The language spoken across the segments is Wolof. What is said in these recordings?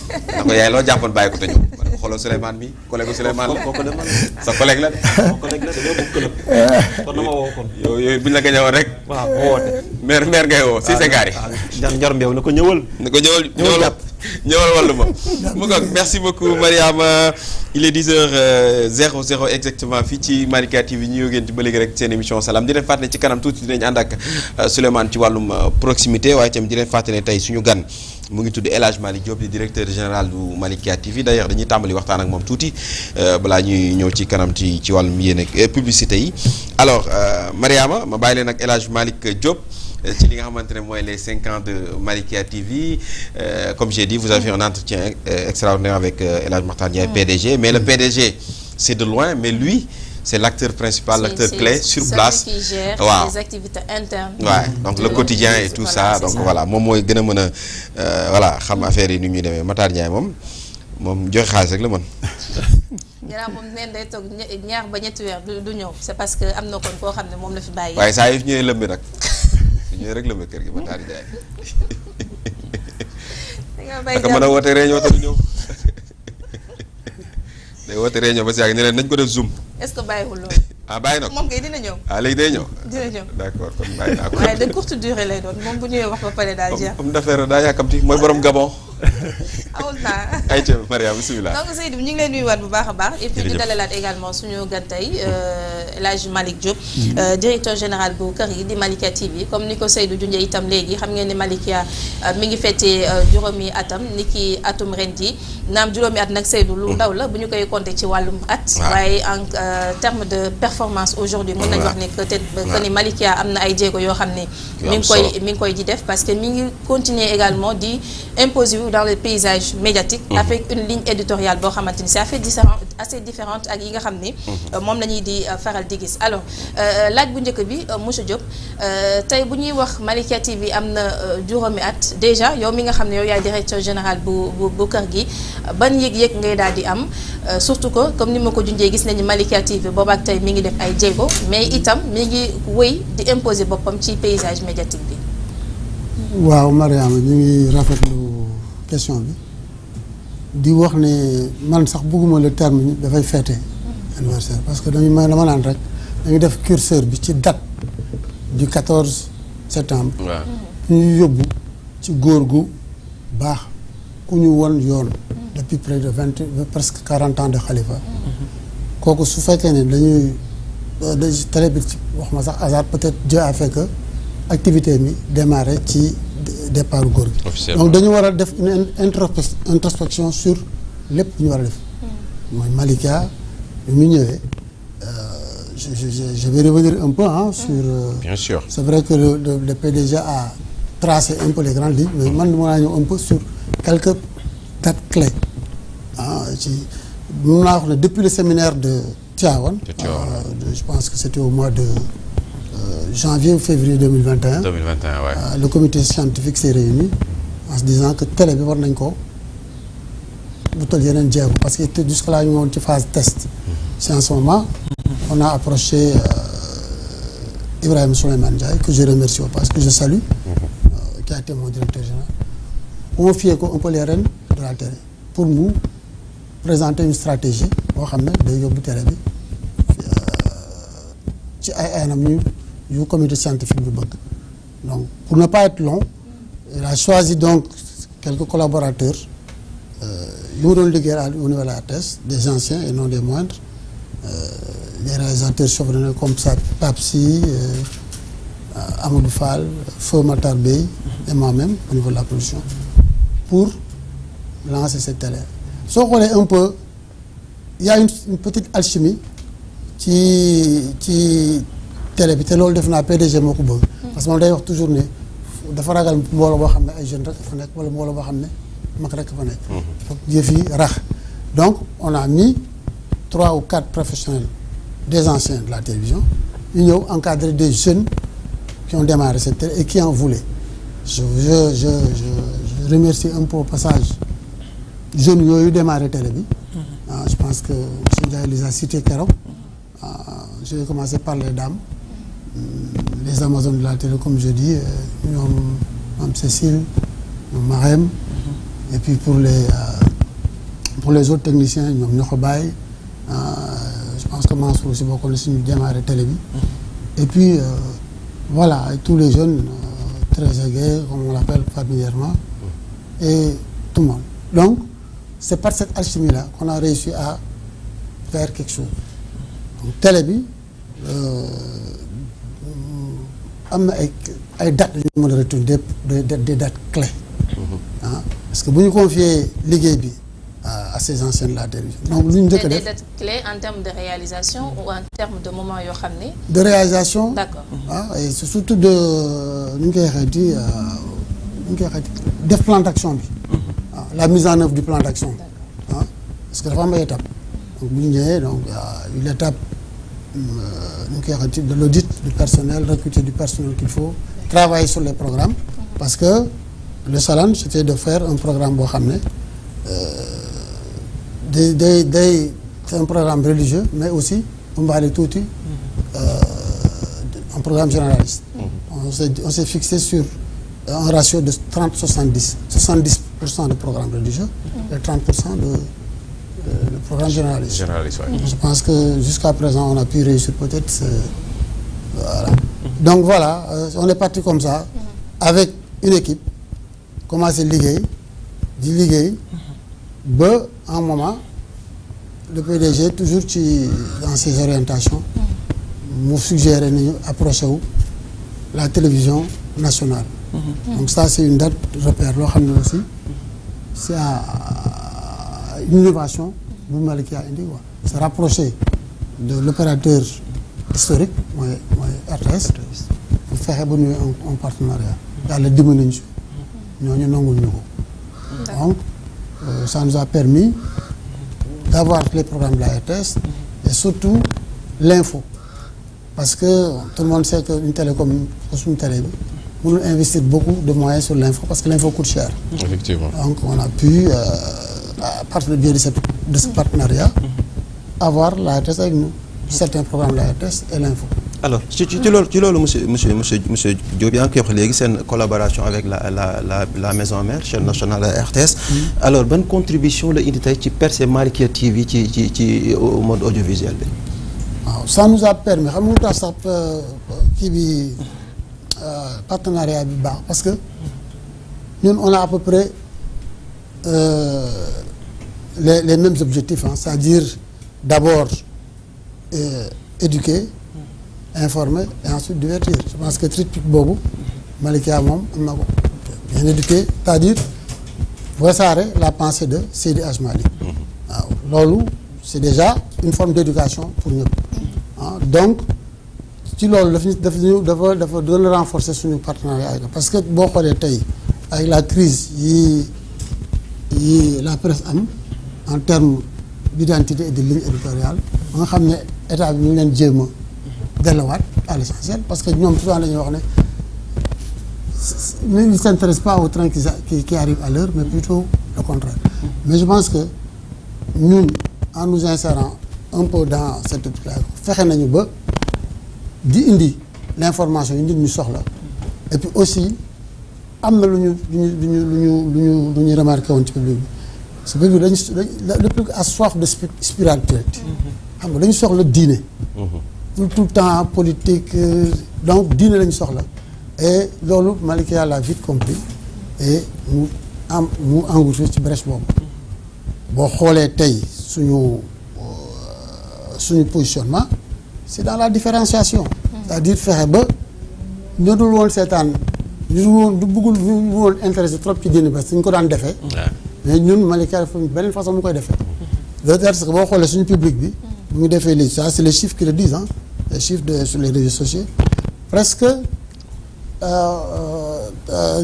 na ko yaay loo jàppoon bàyyi ko te ñëw man ko xoolal Souleymane mi collègue Souleymane la kooku de man sa collègue la de. collègue la dañoo bokk club. kon na ma woo kon. yooyu buñ la gañe woon rek. waaw boo woote. maire ngay woo si sa gaar yi. Ndior Mbew na ko ñëwal. ñëwal wàllu ma. mu ngoog merci beaucoup Mariama il est 10h00 exactement fii ci Malika TV ñu yógeen ci ba léegi rek seen émission salaam di leen fàttali ci kanam tuuti dinañ ànd ak Souleymane ci wàllum proximité waaye itam di leen fàttali tey suñu gan mu ngi tudd El Hadj Malick Diop di directeur général du Malika TV d'ailleurs dañuy tàmbali waxtaan ak moom tuuti balaa ñuy ñëw ci kanam ci wàllum yéen ak publicité yi alors Mariama ma bàyyi leen ak El Hadj Malick Diop ci li nga xamante ne mooy les 5 ans de Malika TV comme j'ai dit vous avez fait un entretien extraordinaire avec El Hadj Makhtar Ndiaye PDG mais le PDG c'est de loin mais lui c'est l'acteur principal, l'acteur clé sur place. Celui qui gère les activités internes. Ouais, donc le quotidien et tout ça. Donc voilà, moom mooy gën a mën a voilà xam affaire yi ni ñuy demee Makhtar Ndiaye moom joxe xaalis rek la mën. gannaaw moom neen day toog ñaar ba ñetti weer du ñëw c'est parce que am na kon koo xam ne moom la fi bàyyi. waaye saa yu ñëwee lëmbi nag ñëwee rek lëmbi kër gi Makhtar Ndiaye. da nga mën a woote réunion te du ñëw. day woote réunion ba si yàgg ne leen nañ ko def zoom. est-ce que bàyyiwul loolu. bàyyi na ko moom kay dina ñëw. léegi day ñëw. dina ñëw d'accord kon bàyyi naa ko. waaye de courte durée lay doon moom bu ñëwee wax ba pare daal jeex. homme d'affaires daa yàkkamti mooy borom Gabon. amul naa. ayca Maria bismillah. donc Seydou ñu ngi leen nuyuwaat bu baax a baax. et puis di dalalaat également suñu gan tey El Hadj Malick Diop. directeur général bu kër yi di Malika TV comme ni ko Seydou junjee itam léegi xam ngeen ne Malika mi ngi fêté juróomi atam ni ki atum ren ji naam juróomi at nag Seydou lu ndaw la bu ñu koy compter ci wàllum at. waaye en terme de performance aujourd'hui mën nañu wax ne peut-être que ni Malika am na ay jéego yoo xam ne. mi ngi koy di def parce que mi ngi continuer également di imposer dans le paysage médiatique. avec une ligne éditoriale boo xamante ni c'est assez différente ak yi nga xam ni. moom la ñuy di faral di gis alors laaj bu njëkk bi monsieur Diop tey bu ñuy wax Malika TV am na juróomi at déjà yow mi nga xam ne yow yaay directeur général bu kër gi ban yëg-yëg ngay daal di am surtout que comme ni ma ko junjee gis nañu Malika TV boobu ak tey mi ngi def ay jéego mais itam mi ngi wëy di imposer boppam ci paysage médiatique bi. waaw Mariama ñu ngi rafetlu question bi di wax ne man sax bëgguma le terme dafay fêter anniversaire parce que dama naan rek dañuy def curseur bi ci date du 14 septembre. waaw ñu yóbbu ci góor gu baax ku ñu won yoon. depuis près de presque 40 ans de xalifa. kooku su fekkee ne dañuy télé bi wax ma sax hasard peut-être Dieu a fait que activité mi démarré ci départ góor gi. donc dañu war a def une introspection sur lépp ñu war a def. mooy Malika bi mu ñëwee je vais revenir un peu sur. bien sûr c'est vrai que le PDG a tracé un peu les grandes lignes mais man mën naa ñëw un peu sur quelques dates clés ci mën naa wax ne depuis le séminaire de Tivaouane. je pense que c'était au mois de janvier ou février 2021. 2021 ouais. Le comité scientifique s'est réuni en se disant que télé bi war nañ ko butal yeneen jéego parce que jusque là ñu ngi woon ci phase test. c'est en ce moment on a approché Ibrahima Souleymane Ndiaye que je remercie au passage que je salue. Qui a été mon directeur général. Confier ko un peu les rênes de la télé pour nous présenter une stratégie boo xam ne day yóbbu télé bi ci ay anam yu comité scientifique bi bëgg donc pour ne pas être long il a choisi donc quelques collaborateurs yu mu doon liggéeyal au niveau de la RTS des anciens et non des moindres des réalisateurs chevronnés comme ça Papsi Amadou Fall Feu Matar Bey et moi-même au niveau de la production pour lancer cette télé soo xoolee un peu il y a une petite alchimie ci télé bi te loolu def naa PDG moo ko bëgg parce que moom day wax toujours ne dafa ragal mbooloo boo xam ne ay jeunes rek fa nekk wala mbooloo boo xam ne mag rek fa nekk foog yëf yi rax donc on a mis 3 ou 4 professionnels des anciens de la télévision ñu ñëw encadrer des jeunes qui ont démarré cette télé et qui en voulaient je remercie un peu au passage jeunes yooyu démarré télé bi je pense que monsieur Ndiaye les a cités keroog je vais commencer par les dames les amazones de la télé comme je dis ñoom Cécile ñoom Marème et puis pour les pour les autres techniciens ñoom ñoo ko bàyyi je pense que Mansour aussi bokkoon na suñu démarré télé bi. Et puis voilà tous les jeunes très aigués comme on l'appelle familièrement et tout le monde donc c'est par cette alchimie là qu'on a réussi à faire quelque chose donc télé bi am na ay dates yu ñu mën a retenir des dates clés parce que bu ñu confier liggéey bi à ces anciens de la télévision donc lu ñu njëkk a def des dates clés en termes de réalisation ou en termes de moment yoo xam ne. de réalisation. D'accord. Et c'est surtout de nu ñu koy waxeeti def plan d'action bi. La mise en œuvre du plan d'action. Parce que dafa am ay étape donc bu ñu ñëwee donc il y a une étape nu ñu koy waxeeti de l'audit du personnel recruter du personnel qu'il faut travailler sur les programmes parce que le challenge c'était de faire un programme boo xam ne c'est un programme religieux mais aussi bu mbaale tuuti un programme généraliste. On s'est fixé sur un ratio de 30-70. 70% de programme religieux et 30% de programme généraliste. Je pense que jusqu'à présent on a pu réussir peut-être voilà. Donc voilà on est parti comme ça avec une équipe commencé liggéey di liggéey ba un moment le PDG toujours dans ses orientations mu suggéré nañu approché wu la télévision nationale. Donc ça c'est une date repère loo xam ne aussi c'est une innovation bu Malikia indi quoi. Se rapprocher de l'opérateur historique mooy RTS bu fexe ba nuyu un partenariat yàlla dimbali nañu si ñooñu nangul ñu ko donc ça nous a permis d'avoir les programmes de la RTS et surtout l'info parce que tout le monde sait que une télé comme suñu télé bi mënul investir beaucoup de moyens sur l'info parce que l'info coûte cher. Effectivement. Donc on a pu à partir de biais de ce partenariat avoir la RTS avec nous certains programmes de la RTS et l'info. Alors ci loolu monsieur Diop yaa ngi koy wax léegi seen collaboration avec la maison mère chaîne nationale RTS. Alors ban contribution la indi tey ci percée Malikia TV ci au mode audiovisuel bi. waaw ça nous a permis xam nga lu tax sax kii bi partenariat bi baax parce que ñun on a à peu près les mêmes objectifs c'est-à-dire d'abord éduquer. Informer et ensuite divertir je pense que triptyque boobu Malikia moom am na ko bien éduqué c'est-à-dire wasaare la pensée de Seydi Hadji Malick waaw loolu c'est déjà une forme d'éducation pour ñëpp donc ci loolu dafa gën a renforcer suñu partenariat avec parce que boo xoolee tey avec la crise yi la presse am en termes d'identité et de ligne éditoriale ba nga xam ne état bi ñu leen jéem a delluwaat à l'essentiel parce que ñoom souvent dañuy wax ne ils ne s'intéressent pas au train qui arrive à l'heure mais plutôt le contraire mais je pense que ñun en nous insérant un peu dans cette fexe nañu ba di indi l'information yi nit ñu soxla et puis aussi am na lu ñu remarqué woon ci public bi ce public le public a soif de spiritualité xam nga dañu soxla diine tout le temps politique donc diine lañu soxla et loolu Malikia l'a vite compris et mu engouffré ci brèche boobu boo xoolee tey suñu positionnement c'est dans la différenciation c'est-à-dire fexe ba ñu dul woon seetaan ñu bëggul ñu woon intéressé trop ci diine parce que ñu ko daan defee mais ñun Malikia dafa beneen façon mu koy defee parce que boo xoolee suñu public bi bu ñu defee lii ça c'est les chiffres qui le disent les chiffres sur les réseaux sociaux presque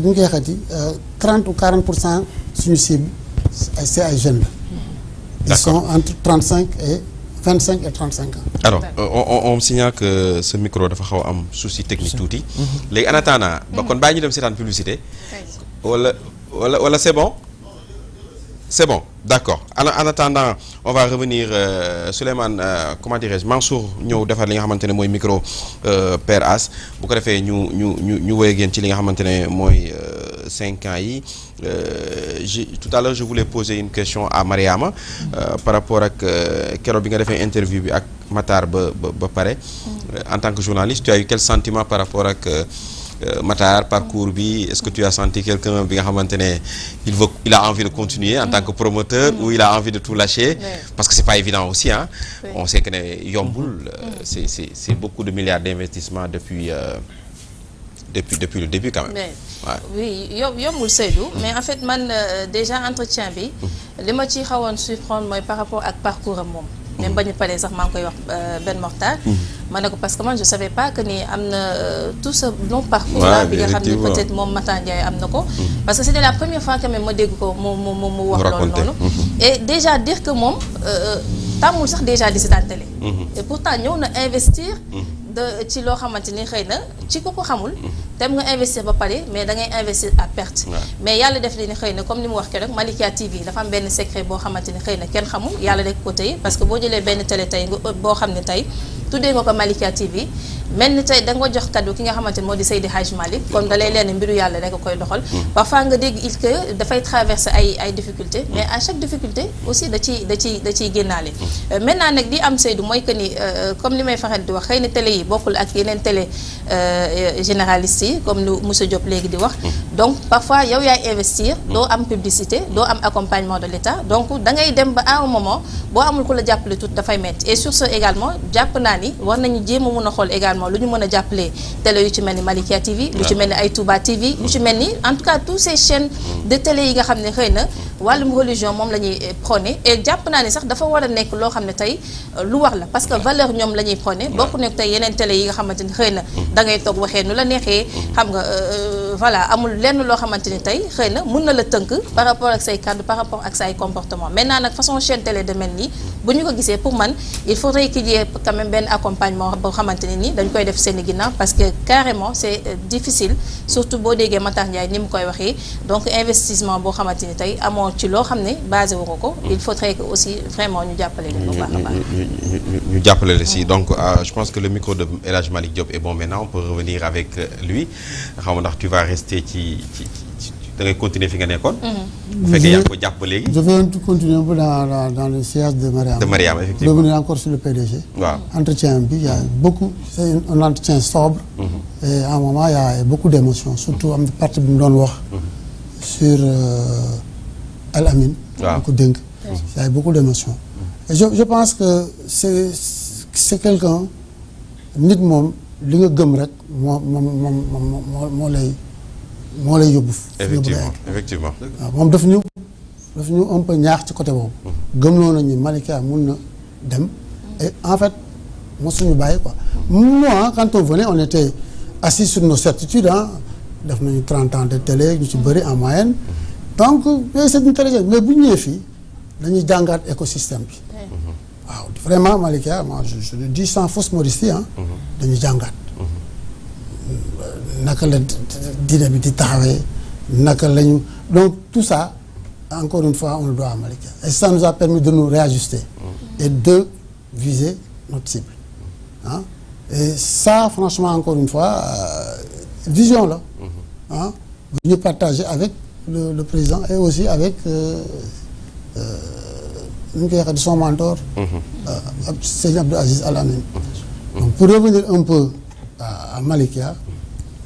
ñu ngi koy xeeti 30 ou 40% suñu cible c'est ay jeunes la. Ils sont entre 25 et 35 ans. Alors on me signale que ce micro dafa xaw a am souci technique tuuti. léegi en attendant ba kon bàyyi ñu dem seetaan publicité. wala c'est bon. C'est bon, d'accord. En attendant, on va revenir Souleymane comment dirais-je Mansour ñëw defar li nga xamante ne mooy micro Père As bu ko defee ñu woy ak yéen ci li nga xamante ne mooy 5 ans yi tout à l'heure je voulais poser une question à Mariama par rapport ak keroog bi nga defee interview bi ak Matar ba pare en tant que journaliste tu as eu quel sentiment par rapport ak Matar parcours bi est-ce que tu as senti quelqu'un bi nga xamante ne il a envie de continuer en tant que promoteur ou il a envie de tout lâcher parce que c'est pas évident aussi hein on sait que ne yombul c'est beaucoup de milliards d'investissements depuis le début quand même. oui yombul Seydou mais en fait man déjà entretien bi li ma ci xawoon surprendre mooy par rapport ak parcours am moom même ba ñu paree sax maa ngi koy wax Ben Mortar ma ne ko parce que man je savais pas que ni am na tout ce long parcours là bi nga xam ne peut-être moom Matar Ndiaye am na ko parce que c'était la première fois quand même ma dégg ko mu wax loolu noonu et déjà dire que moom tàmmul sax déjà di seetaan télé et pourtant ñëw na investir ci loo xamante ni xëy na ci ko xamul dem nga investir ba pare mais da ngay investir à perte mais yàlla def li ni xëy na comme ni mu wax keroog Malikia TV dafa am benn secret boo xamante ni xëy na kenn xamul yàlla rek ko tey parce que boo jëlee benn télé tey boo xam ne tey tuddee nga ko Malikia TV mel ni tey da nga jox kaddu ki nga xamante ni moo di Seydi Hadj Malick kon da lay leen mbiru yàlla rek koy doxal parfois nga dégg il que dafay traverser ay difficultés mais à chaque difficulté aussi da ciy génnaale maintenant nag di am Seydou mooy que ni comme li may faral di wax xëy na télé yi bokkul ak yeneen télé généralistes yi comme lu monsieur Diop léegi di wax donc parfois yow yaay investir doo am publicité doo am accompagnement de l'État donc da ngay dem ba à un moment boo amul ku la jàppale tout dafay metti et sur ce également jàpp naa ni war nañu jéem a mun a xool également lu ñu mën a jàppale télé yu ci mel ni Malikia TV lu ci mel ni ay Touba TV lu ci mel ni en tout cas tous ces chaînes de télé yi nga xam ne xëy na wàllum religion moom la ñuy prôné et jàpp naa ni sax dafa war a nekk loo xam ne tey lu wax la parce que valeur ñoom la ñuy prôné bokk nekk tey yeneen télé yi nga xamante ni xëy na da ngay toog waxee nu la neexee xam nga voilà amul lenn loo xamante ni tey xëy na mun na la tënk par rapport ak say kàddu par rapport ak say comportement maintenant nag façon chaîne télé de mel nii bu ñu ko gisee pour man il faudrait qu'il y ait quand même benn accompagnement boo xamante ne nii dañ koy def seen i ginnaaw parce que carrément c'est difficile surtout boo déggee Matar Ndiaye ni mu koy waxee donc investissement boo xamante ni tey amoo ci loo xam ne basé wu ko il faudrait que aussi vraiment ñu jàppale leen bu baax a baax ñu jàppale la si donc je pense que le micro de El Hadj Malick Diop est bon maintenant on peut revenir avec lui xam nga ndax tu vas rester ci da ngay continuer fi nga nekkoon. bu fekkee yaa ngi ko jàpp ba léegi. je vais continuer un peu dans le siège de Mariama. de Mariama effectivement revenir encore sur le PDG. waaw entretien bi y a beaucoup c'est un entretien sobre. et à un moment y a beaucoup d'émotions surtout am na partie bi mu doon wax. sur Al Amin. waaw ko dénk. y a beaucoup d'émotions. et je pense que c'est quelqu'un nit moom li nga gëm rek moo lay yóbbu. effectivement waaw moom daf ñu un peu ñaax ci côté boobu. gëmloo nañu Malikia mun na dem. et en fait mosuñu bàyyi quoi. moi quand on venait on était assis sur nos certitudes def nañu 30 ans de télé ñu ci bëri en moyenne. donc c'est une télé mais bu ñu ñëwee fii dañuy jàngaat écosystème bi. waaw vraiment Malikia moi je le dis sans fausse modestie dañuy jàngaat. naka la diine bi di taxawee naka lañu donc tout ça encore une fois on le doit à Malikia et ça nous a permis de nous réajuster et de viser notre cible et ça franchement encore une fois vision la bu ñu partager avec le président et aussi avec nu ñu koy waxee son mentor Serigne Abdou Aziz Al Amine donc pour revenir un peu à Malikia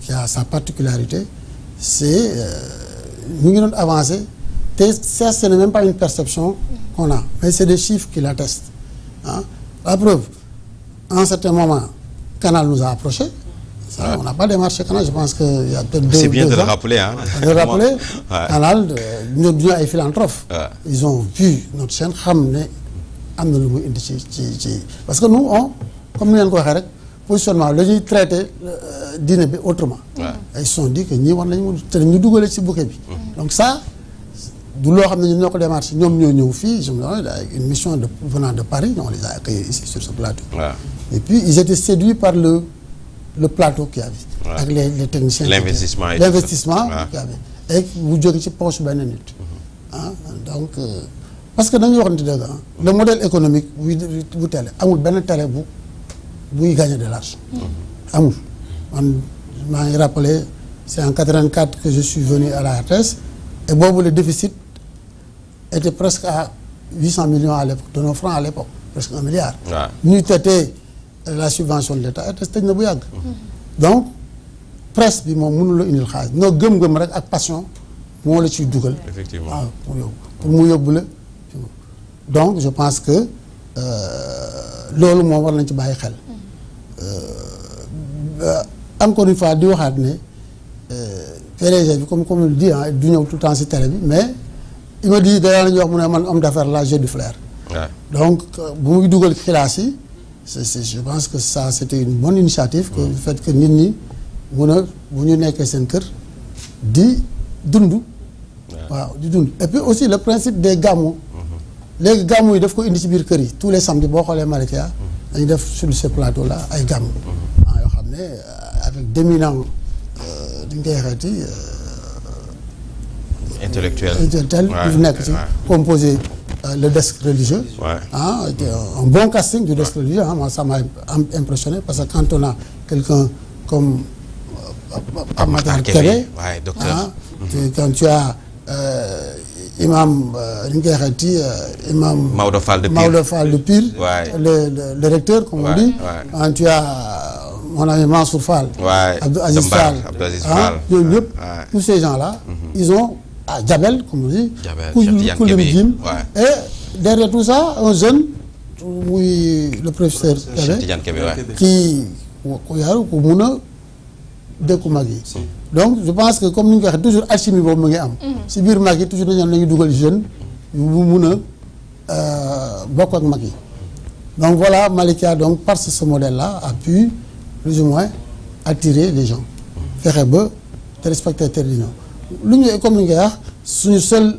qui a sa particularité c'est ñu ngi doon avancer te ça ce n'est même pas une perception qu'on a mais c'est des chiffres qui l'attestent la preuve à un certain moment Canal nous a approché ça on n'a pas démarché Canal je pense que il y a peut-être c'est bien de le rappeler de le rappeler Canal ñoo duñu ay philanthropes ils ont vu notre chaîne xam ne am na lu muy indi ci parce que nous on comme ni leen ko waxee rek positionnement la ñuy traiter diine bi autrement. ils se sont dit que ñii war nañu te ñu dugale ci bouquet bi. donc ça du loo xam ne ñun ñoo ko démarché ñoom ñoo ñëw fii je me demande avec une mission venant de Paris on les a accueillis ici sur ce plateau. et puis ils étaient séduits par le plateau qu'il y avait. ak les techniciens. l'investissement qu'il y avait et bu jóge ci poche benn nit. donc parce que dañuy waxante dëgg le modèle économique bu télé amul benn télé buy gagner de l'argent amul man maa ngi rappelé c'est en 84 que je suis venu à la RTS et boobu le déficit était presque à 800 millions à l'époque de nos francs à l'époque presque 1 milliard. ñu tetee la subvention de l'État RTS tëj na bu yàgg. donc presse bi moom mënula indil xaalis noo gëm-gëm rek ak passion moo la ciy dugal. effectivement waaw pour mu yóbbu la donc je pense que loolu moom war nañ ci bàyyi xel. encore une fois di waxaat ne PDG bi comme on le dit ah du ñëw tout le temps ci télé bi mais il me dit dayaa nañu wax mu ne man homme d'affaires là j'ai du flair. donc bu muy dugal xilaas yi je pense que ça c'était une bonne initiative. que le fait que nit ñi mun a bu ñu nekkee seen kër di dund. waaw di dund et puis aussi le principe des gàmmu. léegi gàmmu yi daf ko indi ci biir kër yi tous les samedis boo xoolee Malikia dañu def sur ce plateau là ay gàmmu. yoo xam ne avec d'éminents duñ koy xeeti intellectuel yu nekk ci composé le desk religieux. Un bon casting du desk religieux moi ça m'a impressionné parce que quand on a quelqu'un comme Pape Matar Kébé docteur quand tu as imam li ñu koy xeeti imam Maodo Fall de Pire le recteur comme on dit quand tu as mon ami Mansour Fall Abdou Aziz Fall ñooñu ñëpp tous ces gens là ils ont Jabel comme on dit Koulim et derrière tout ça un jeune muy le professeur Kébé qui ku yaru ku mun a dëkku mag yi donc je pense que comme ni ñu ko waxee toujours alchimie boobu mu ngi am si biir mag yi toujours dañu nañu dugal jeune yu mun a bokk ak mag yi donc voilà Malikia donc par ce modèle là a pu plus ou moins attirer les gens fexe ba téléspectateurs yi ñëw lu ñu comme ni ñu koy wax suñu seule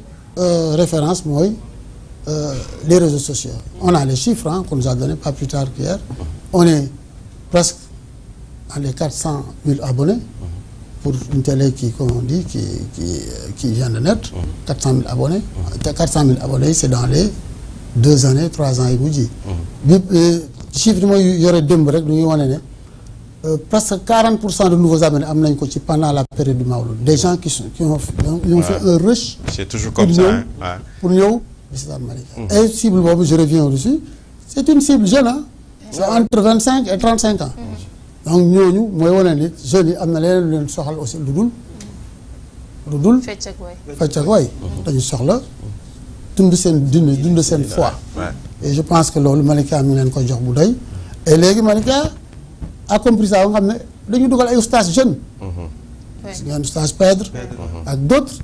référence mooy les réseaux sociaux on a les chiffres qu'on nous a donné pas plus tard qu'hier on est presque à les 400 000 abonnés pour une télé qui comme on dit qui vient de naître 400 000 abonnés 400 000 abonnés c'est dans les 2 années 3 ans yi mujj yi chiffre yi mooy yore démb rek du ñuy wane ne presque 40% de nouveaux abonnés am nañ ko ci pendant la période du Mawlud des gens qui ont fait un rush c'est toujours comme ça pour ñëw Bichri Malikia et cible boobu je reviens au-dessus c'est une cible jeune c'est entre 25 et 35 ans donc ñooñu mooy wane ni jeunes yi am na leneen lu leen soxal aussi lu dul fecc ak way dañu soxla dund seen foi et je pense que loolu Malikia mi leen ko jox bu doy et léegi Malikia a compris ça nga xam ne dañu dugal ay oustaz jeunes ngeen oustaz Pedre ak d'autres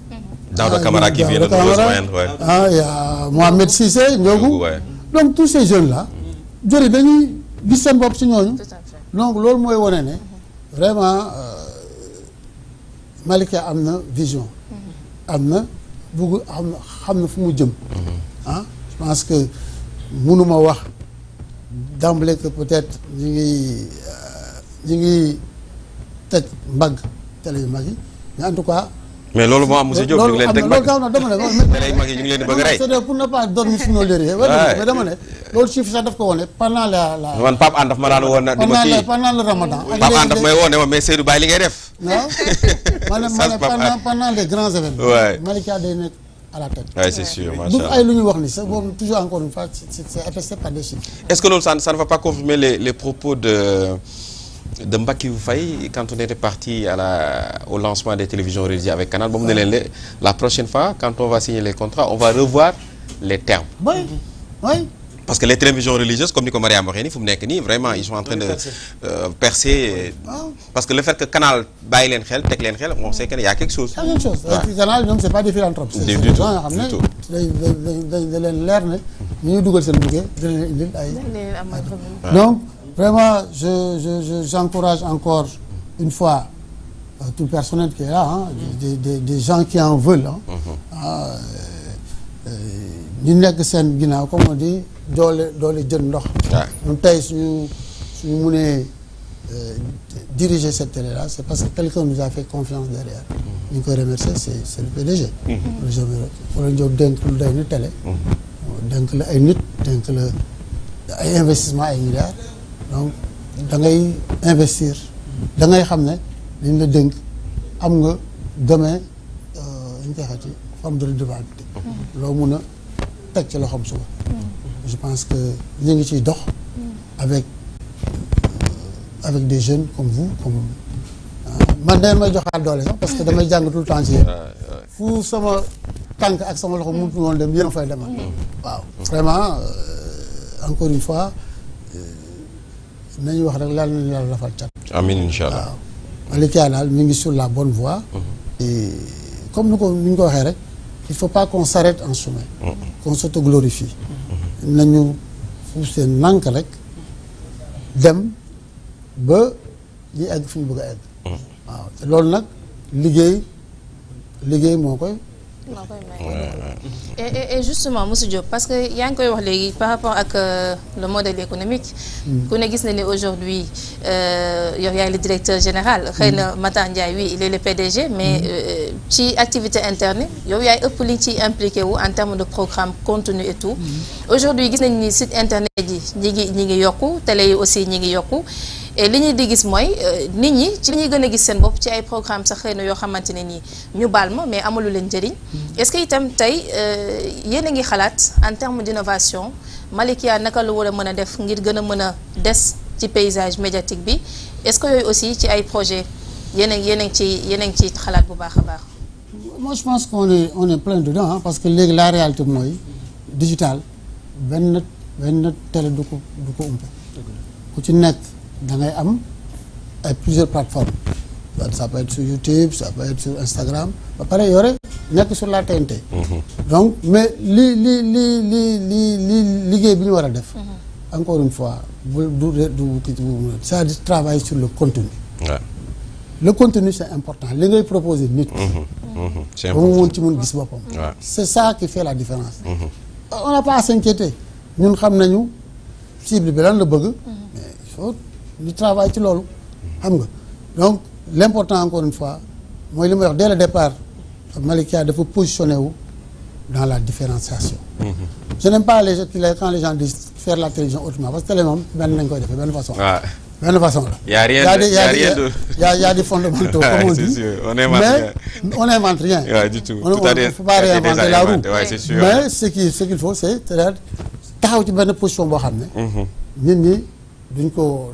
Daouda Camara qui vient de nous rejoindre il y a Mohamed Cissé Ndiogou donc tous ces jeunes là jori dañuy gis seen bopp ci ñooñu donc loolu mooy wane ne vraiment Malikia am na vision am na bugg xam na fu mu jëm je pense que mënuma wax d'emblée que peut-être ñi ngi teg mbagg télé yu mag yi mais en tout cas mais loolu moo am monsieur Diop ñu ngi leen teg mbagg loolu dama ne télé yu mag yi ñu ngi leen di bëgg a rey c'est pour ne pas dormir sur nos lauriers mais dama ne loolu chiffre sax daf ko wone pendant la man Pape An daf ma daan woon na di ma kii pendant le Ramadan Pape An daf may woo ne ma mais Seydou Baye li ngay def ma ne pendant les grands événements Malikia day nekk à la tête c'est sûr du ay lu ñu wax ni sax boobu toujours encore une fois c'est attesté par des chiffres est-ce que loolu ça ne va pas confirmer les propos de Mbackiyou Faye quand on était parti au lancement des télévisions religieuses avec Canal ba mu ne leen la prochaine fois quand on va signer les contrats on va revoir les termes oui parce que les télévisions religieuses comme ni ko Mariam waxee nii fu mu nekk nii vraiment ils sont en train de percer parce que le fait que Canal bàyyi leen xel teg leen xel on sait que y a quelque chose. quelque chose Canal ñoom c'est pas des philanthropes. du tout xam ne da leen leer ne ñu ngi dugal seen liggéey dina leen indil ay. donc vraiment j'encourage encore une fois tout le personnel qui est là des gens qui en veulent ñu nekk seen ginnaaw comme on dit doole jën ndox. ñun tey suñu mënee diriger cette télé là c'est parce que quelqu'un nous a fait confiance derrière. ñu koy remercier c'est le PDG. wala ñu dénk lu day ni télé. dénk la ay nit dénk la ay investissement ay milliards donc da ngay investir da ngay xam ne liñ la dénk am nga demain ñu koy xati forme de redevabilité loo mun a teg ci loxoom suba. Je pense que ñu ngi ciy dox avec des jeunes comme vous comme man dañ may joxaat doole sax parce que damay jàng tout le temps ci yéen fu sama tànk ak sama loxo mënut woon dem yéen a fay demal waaw vraiment encore une fois nañu wax rek laal nañu yàlla lafal cat. amiin incha allah waaw Malikia daal mi ngi sur la bonne voie. Et comme ni ñu ko waxee rek il faut pas qu'on s'arrête en chemin. Qu'on s'autoglorifie. nañu fu seen nànk rek dem ba ñi egg fi ñu bëgg a egg. waaw te loolu nag liggéey moo koy et justement monsieur Diop parce que yaa ngi koy wax léegi par rapport ak le modèle économique ku ne gis na ni aujourd'hui yow yaay le directeur général xëy na Matar Ndiaye oui il est le PDG mais ci activité interne yow yaay ëpp li ciy impliqué wu en termes de programme contenu et tout aujourd'hui gis nañ ni site internet yi ñi ngi yokku télé yi aussi ñi ngi yokku et li ñuy di gis mooy nit ñi ci li ñuy gën a gis seen bopp ci ay programme sax xëy na yoo xamante ne nii ñu baal ma mais amalu leen njëriñ est-ce que itam tey yéen a ngi xalaat en termes d'innovation Malikia naka la war a mën a def ngir gën a mën a des ci paysage médiatique bi est-ce que yooyu aussi ci ay projet yéen a ngi ci xalaat bu baax a baax. Moi je pense qu'on est plein dedans parce que léegi la réalité mooy digital benn télé du ko umpe ku ci nekk da ngay am ay plusieurs plateformes ça peut être sur YouTube ça peut être sur Instagram ba pare yore nekk sur la TNT. donc mais li liggéey bi ñu war a def. encore une fois c'est-à-dire travailler sur le contenu. Ouais. Le contenu c'est important li ngay proposer nit. c'est important ba mu mën ci mën gis boppam. c'est ça qui fait la différence. On n'a pas à s'inquiéter ñun xam nañu cible bi lan la bëgg. mais il faut ñu travailler ci loolu. xam nga donc l'important encore une fois mooy li may wax dès le départ Malikia dafa positionné wu dans la différenciation. Je n'aime pas quand les gens disent faire la télévision autrement parce que télé moom benn nañ koy defee benn façon. benn façon la. y a rien de y a des fondamentaux comme on dit. Sûr. Mais on n'invente rien. Ouais, du tout. On ne faut pas réinventer la roue. Ouais, c'est sûr. Mais ce qu'il faut c'est taxaw ci benn position boo xam ne. nit ñi duñ ko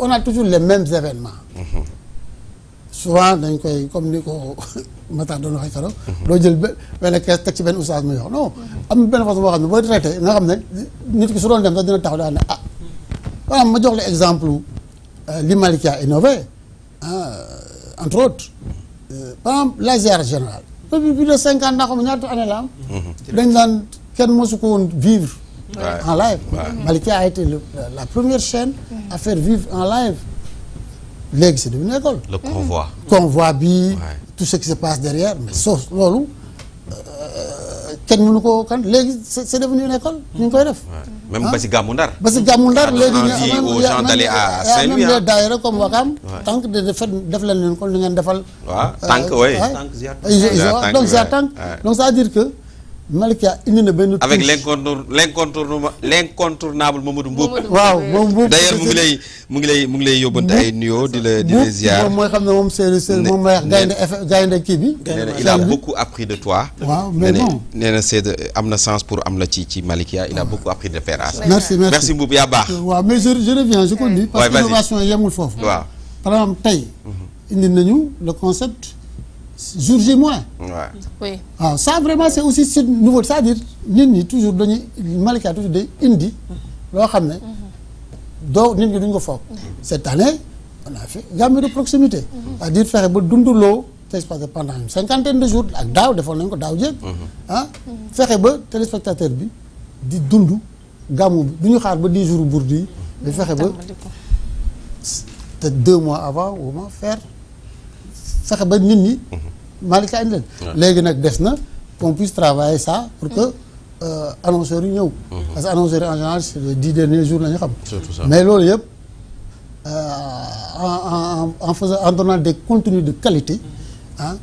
on a toujours les mêmes événements. Souvent dañ koy comme ni ko Matar doon waxee keroog. doo jël benn kees teg ci benn oustaz muy wax non am na benn façon boo xam ne booy traité nga xam ne nit ki su doon dem sax dina taxaw daal ne ah. voilà ma jox la exemple li Malikia innové entre autres par exemple la ziara générale depuis plus de 50 ans xam ñaata année la am. dañ daan kenn mosu ko woon vivre. en live. Malikia a été la première chaîne à faire vivre en live. léegi c'est devenu une école. Le convoi. Convoi bi. tout ce qui se passe derrière mais sauf loolu kenn mënu ko kan léegi c'est devenu une école ñu ngi koy def. même ba si Gàmmu Ndar. ba si Gàmmu Ndar léegi aux gens d'aller à Saint-Louis même des daayira comme Wakam. tant que def leen kon li ngeen defal. waaw tànk oui. donc ziar tànk donc ça veut dire que Malikia indi na benn. avec l'incontournable Mamadou Mboup. waaw moom Mboup d'ailleurs mu ngi lay yóbbante ay nuyoo di la ziar. moom mooy xam ne moom c'est moom mooy wax gaynde kii bi. il a beaucoup appris de toi. waaw mais bon nee na am na sens pour am la ci Malikia il a beaucoup appris de faire. merci Mboup yaa baax. waaw mais je reviens je continue. parce que innovation yemul foofu. waaw par exemple tey. indi nañu le concept. jour J moins. oui. waaw ça vraiment c'est aussi c'est nouveau c'est-à-dire nit ñi toujours dañuy Malikia toujours day indi. loo xam ne doo nit ñi duñ ko foog. cette année on a fait gamme de proximité. c'est-à-dire fexe ba dundaloo téléspectateur pendant une 50aine de jours ak daaw defoon nañ ko daaw jéeg. fexe ba téléspectateur bi di dund gàmmu bi du ñu xaar ba 10 jours Bourdi yi. mais fexe ba te 2 mois avant au moins faire. fexe ba nit ñi Malikia indi leen léegi nag des na qu'on puisse travailler ça pour que annonceurs yi ñëw parce que annonceurs yi en général c'est les 10 derniers jours la ñu xam mais loolu yëpp en donnant des contenus de qualité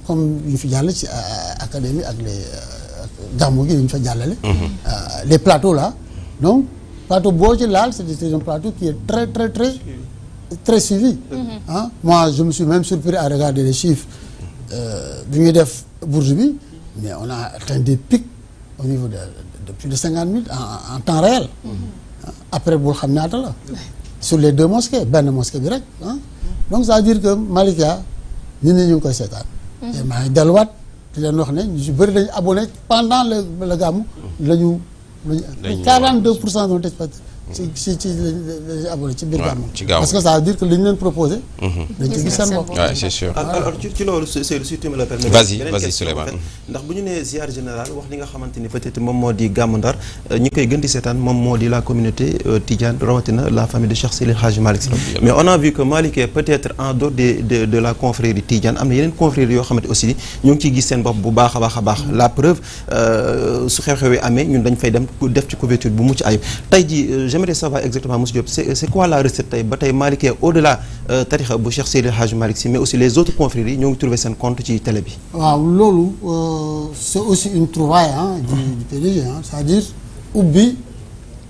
comme yu fi jàll ci académie ak les gàmmu gi yu ñu fa jàllale les plateaux là donc plateau boo ci laal c'est un plateau qui est très très très très suivi. Hein? Moi, je me suis même surpris à regarder les chiffres bi ñuy def bourse bi, mais on a atteint des pics au niveau de plus de 50 000 en temps réel. Après bul xam ñaata la. Sur les 2 mosquées benn mosquée bi rek ah. Donc ça veut dire que Malikia nit ñi ñu ngi koy seetaan. Et maa ngi delluwaat di leen wax ne ñu si bëri dañu abonné pendant le gàmmu la ñu 42% de téléspectateurs ci lañu abonné ci biir gàmmu. Parce que ça veut dire que li ñu leen proposé. dañ ci gis seen bopp. Ouais, c'est sûr. Alors ci loolu c'est si tu me le permets. Vas-y Souleymane. ndax bu ñu nee ziar général wax li nga xamante ni peut-être moom moo di gàmmu Ndar ñi koy gën di seetaan moom moo di la communauté Tidiane rawatina la famille de Cheikh Seydi El Hadji Malick Sy. Mais on a vu que Malick peut-être en dehors de la confrérie Tidiane am na yeneen confréries yoo xamante aussi ñoo ngi ciy gis seen bopp bu baax a baax a baax. La preuve su xew-xewee amee ñun dañ fay dem def ci couverture bu mucc ayib tey jii j'aimerais savoir exactement monsieur Diop c'est quoi la recette tey ba tey Malick au-delà tarixa bu Cheikh Seydi El Hadji Malick Sy mais aussi les autres confréries ñoo ngi trouvé seen compte ci télé bi. waaw loolu c'est aussi une trouvaille du PDG c'est-à-dire ubbi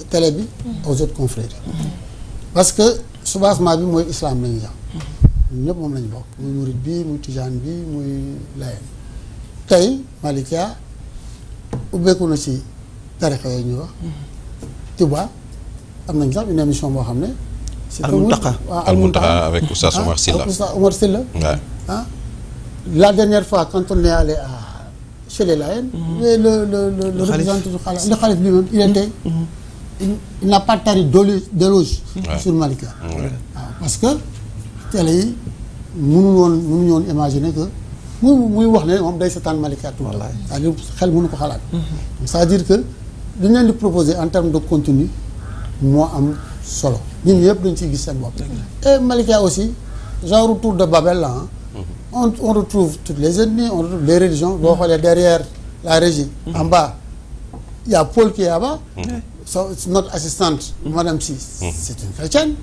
télé bi aux autres confréries. Parce que soubassement bi mooy islam la ñuy jàng ñun ñëpp moom la ñu bokk muy murid bi muy tijaan bi muy layen tey Malikia ubbeeku na ci tarixa yooyu ñuy wax Touba am nañ sax une émission boo xam ne. Al Muntaqa avec Oustaz Omar Sylla. Oustaz Omar Sylla. La dernière fois quand on est allé chez les Layènes. le représentant du khalife lui-même il était. il n'a pas tari d'éloge sur Malikia. Parce que télé yi mënuñu woon imaginer que muy wax ne moom day seetaan Malikia tout le temps. c'est-à-dire xel mënu ko xalaat. c'est-à-dire que li ñu leen di proposer en termes de contenu moo am solo ñun ñëpp dañ ciy gis seen bopp. Et Malikia aussi genre tour de Babel là on retrouve toutes les ethnies on retrouve les religions boo xoolee derrière la régie. En bas il y a Paul qui est là-bas. Notre assistante madame Sy c'est une chrétienne.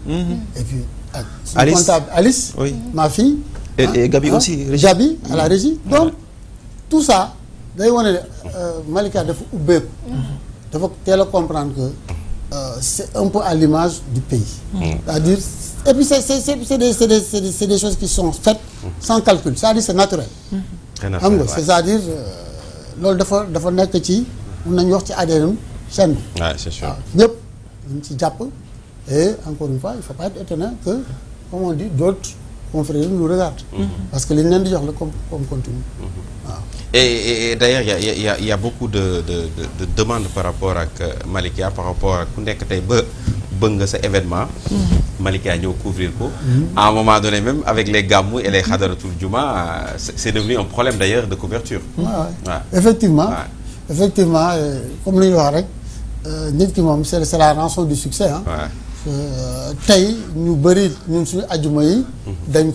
Et puis ak suñu comptable Alice. Oui. Ma fille. Et Gabi aussi. Gabi à la régie. Donc tout ça day wane ne Malikia dafa ubbeeku. dafa teel a comprendre que c'est un peu à l'image du pays. C'est-à-dire et puis c'est des choses qui sont faites sans calcul c'est-à-dire c'est naturel. xam nga c'est-à-dire loolu dafa nekk ci mun nañu wax ci ADN chaîne bi. Ouais, c'est sûr. ñëpp ñu ci jàpp et encore une fois il faut pas être étonnant que comme on dit d'autres confrères nous regardent. Parce que li ñu leen di jox la comme contenu. waaw. Et d'ailleurs il y a beaucoup de demandes par rapport ak Malikia par rapport ak ku nekk tey bëgg nga sa événement. Malikia ñëw couvrir ko. À un moment donné même avec les gamou et les xadaratul juma c'est devenu un problème d'ailleurs de couverture. Ouais. Effectivement. Comme li ñu wax rek nit ki moom c'est la rançon du succès tey ñu bëri ñun suñu ajuma yi dañ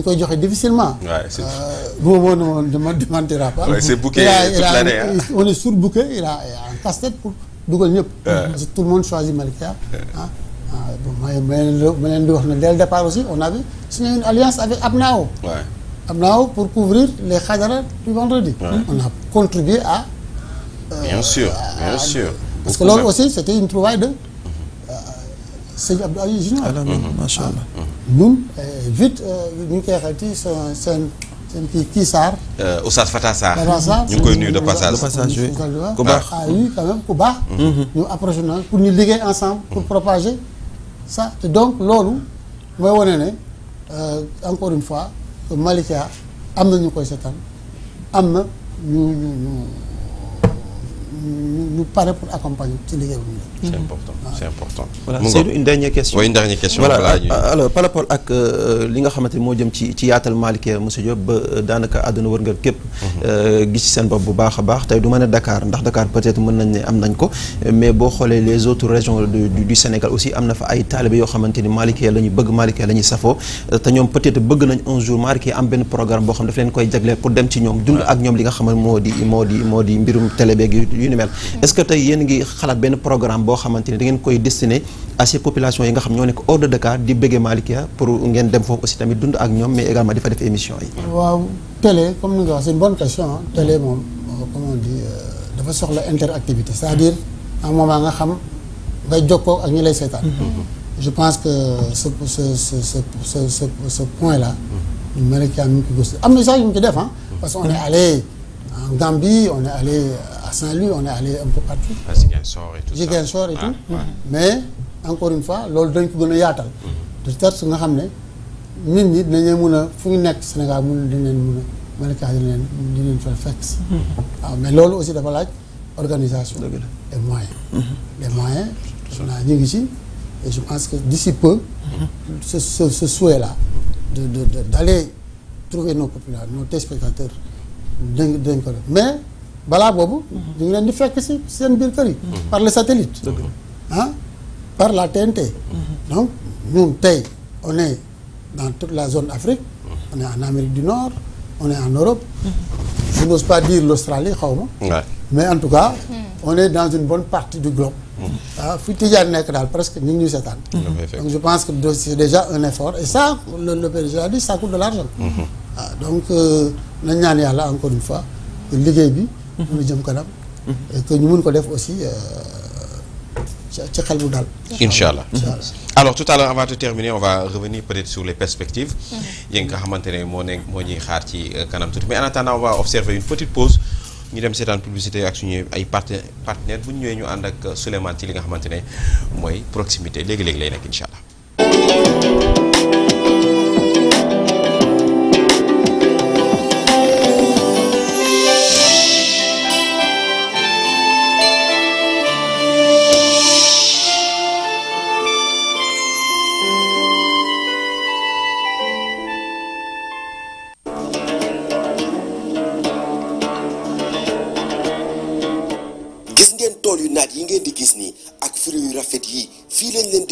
koy joxe difficilement. ne me démentira pas. C'est booké toute l'année. On est surbooké il a un casse-tête pour dugal ñëpp. Parce que tout le monde choisit Malikia. ma leen di wax ne dès le départ aussi on avait signé une alliance avec Abnao. Abnao pour couvrir les khadara du vendredi. On a contribué à. Bien sûr. Parce que loolu aussi c'était une trouvaille de Sëñ Abdou Aziz Junior. Macha Allah. ñun vite ñu ngi koy xeeti seen kii Sarr. Oustaz Fata Sarr. ñu ngi ñu koy nuyu de passage. ku baax oui quand même ku baax. ñu approché na pour ñu liggéey ensemble pour propager ça te donc loolu mooy wane ne encore une fois que Malikia am na ñu koy seetaan am na ñu pare pour accompagner ci liggéey bu ñu. C'est important. Voilà c'est une dernière question. Oui, une dernière question. Voilà alors par rapport ak li nga xamante ni moo jëm ci yaatal Malikia monsieur Diop ba daanaka àdduna wërngal képp. gis ci seen bopp bu baax a baax tey du ma ne Dakar ndax Dakar peut-être mën nañ ne am nañ ko mais boo xoolee les autres régions du Sénégal aussi am na fa ay taalibe yoo xamante ni Malikia la ñu bëgg Malikia la ñuy safoo te ñoom peut-être bëgg nañ un jour Malikia am benn programme boo xam daf leen koy jagleel pour dem ci ñoom dund ak ñoom li nga xam ne moo di mbirum télé beeg yu ni mel est-ce que tey yéen ngi xalaat benn programme boo xamante ni da ngeen koy destiné à ces populations yi nga xam ñoo nekk hors de Dakar di bëggee Malikia pour ngeen dem foofu aussi tamit dund ak ñoom mais également di fa def émission yi. waaw télé comme ni nga wax c'est une bonne question télé moom comme on dit dafa soxla interactivité c'est-à-dire à un moment nga xam ngay jokkoo ak ñi lay seetaan. je pense que ce point-là. Malika mi ngi ko gëstu am na sax yu mu ci def parce que on est allé en Gambie on est allé à Saint-Louis on est allé un peu partout. Ziguinchor et tout mais encore une fois loolu dañ ko gën a yaatal. de telle sorte nga xam ne nit ñi dinañu mun a fu ñu nekk Sénégal dinañ mun a Malika dinañ fa fekk. waaw mais loolu aussi dafa laaj organisation. et moyens. les moyens naa ñu ngi ci et je pense que d'ici peu. ce souhait-là. d'aller trouver nos populations nos téléspectateurs dañ ko def mais balaa boobu ñu ngi leen di fekk ci seen biir kër yi par le satellite par la TNT donc ñun tey on est dans toute la zone Afrique on est en Amérique du Nord on est en Europe je n'ose pas dire l'Australie xaw ma mais en tout cas on est dans une bonne partie du globe fi Tidiane nekk daal presque ñu ngi ñuy seetaan donc je pense que c'est déjà un effort et ça le PDG a dit ça coûte de l'argent donc nañ ñaan yàlla encore une fois que liggéey bi mun a jëm kanam et que ñu mun ko def aussi ci xel bu dal Inch'Allah. Alors tout à l'heure avant de terminer on va revenir peut-être sur les perspectives yi nga xamante ne moo ñuy xaar ci kanam tuuti mais en attendant on va observer une petite pause ñu dem seetaan publicité ak suñu ay partenaires bu ñu ñëwee ñu ànd ak Souleymane ci li nga xamante ne mooy proximité léegi-léegi lay nekk incha allah.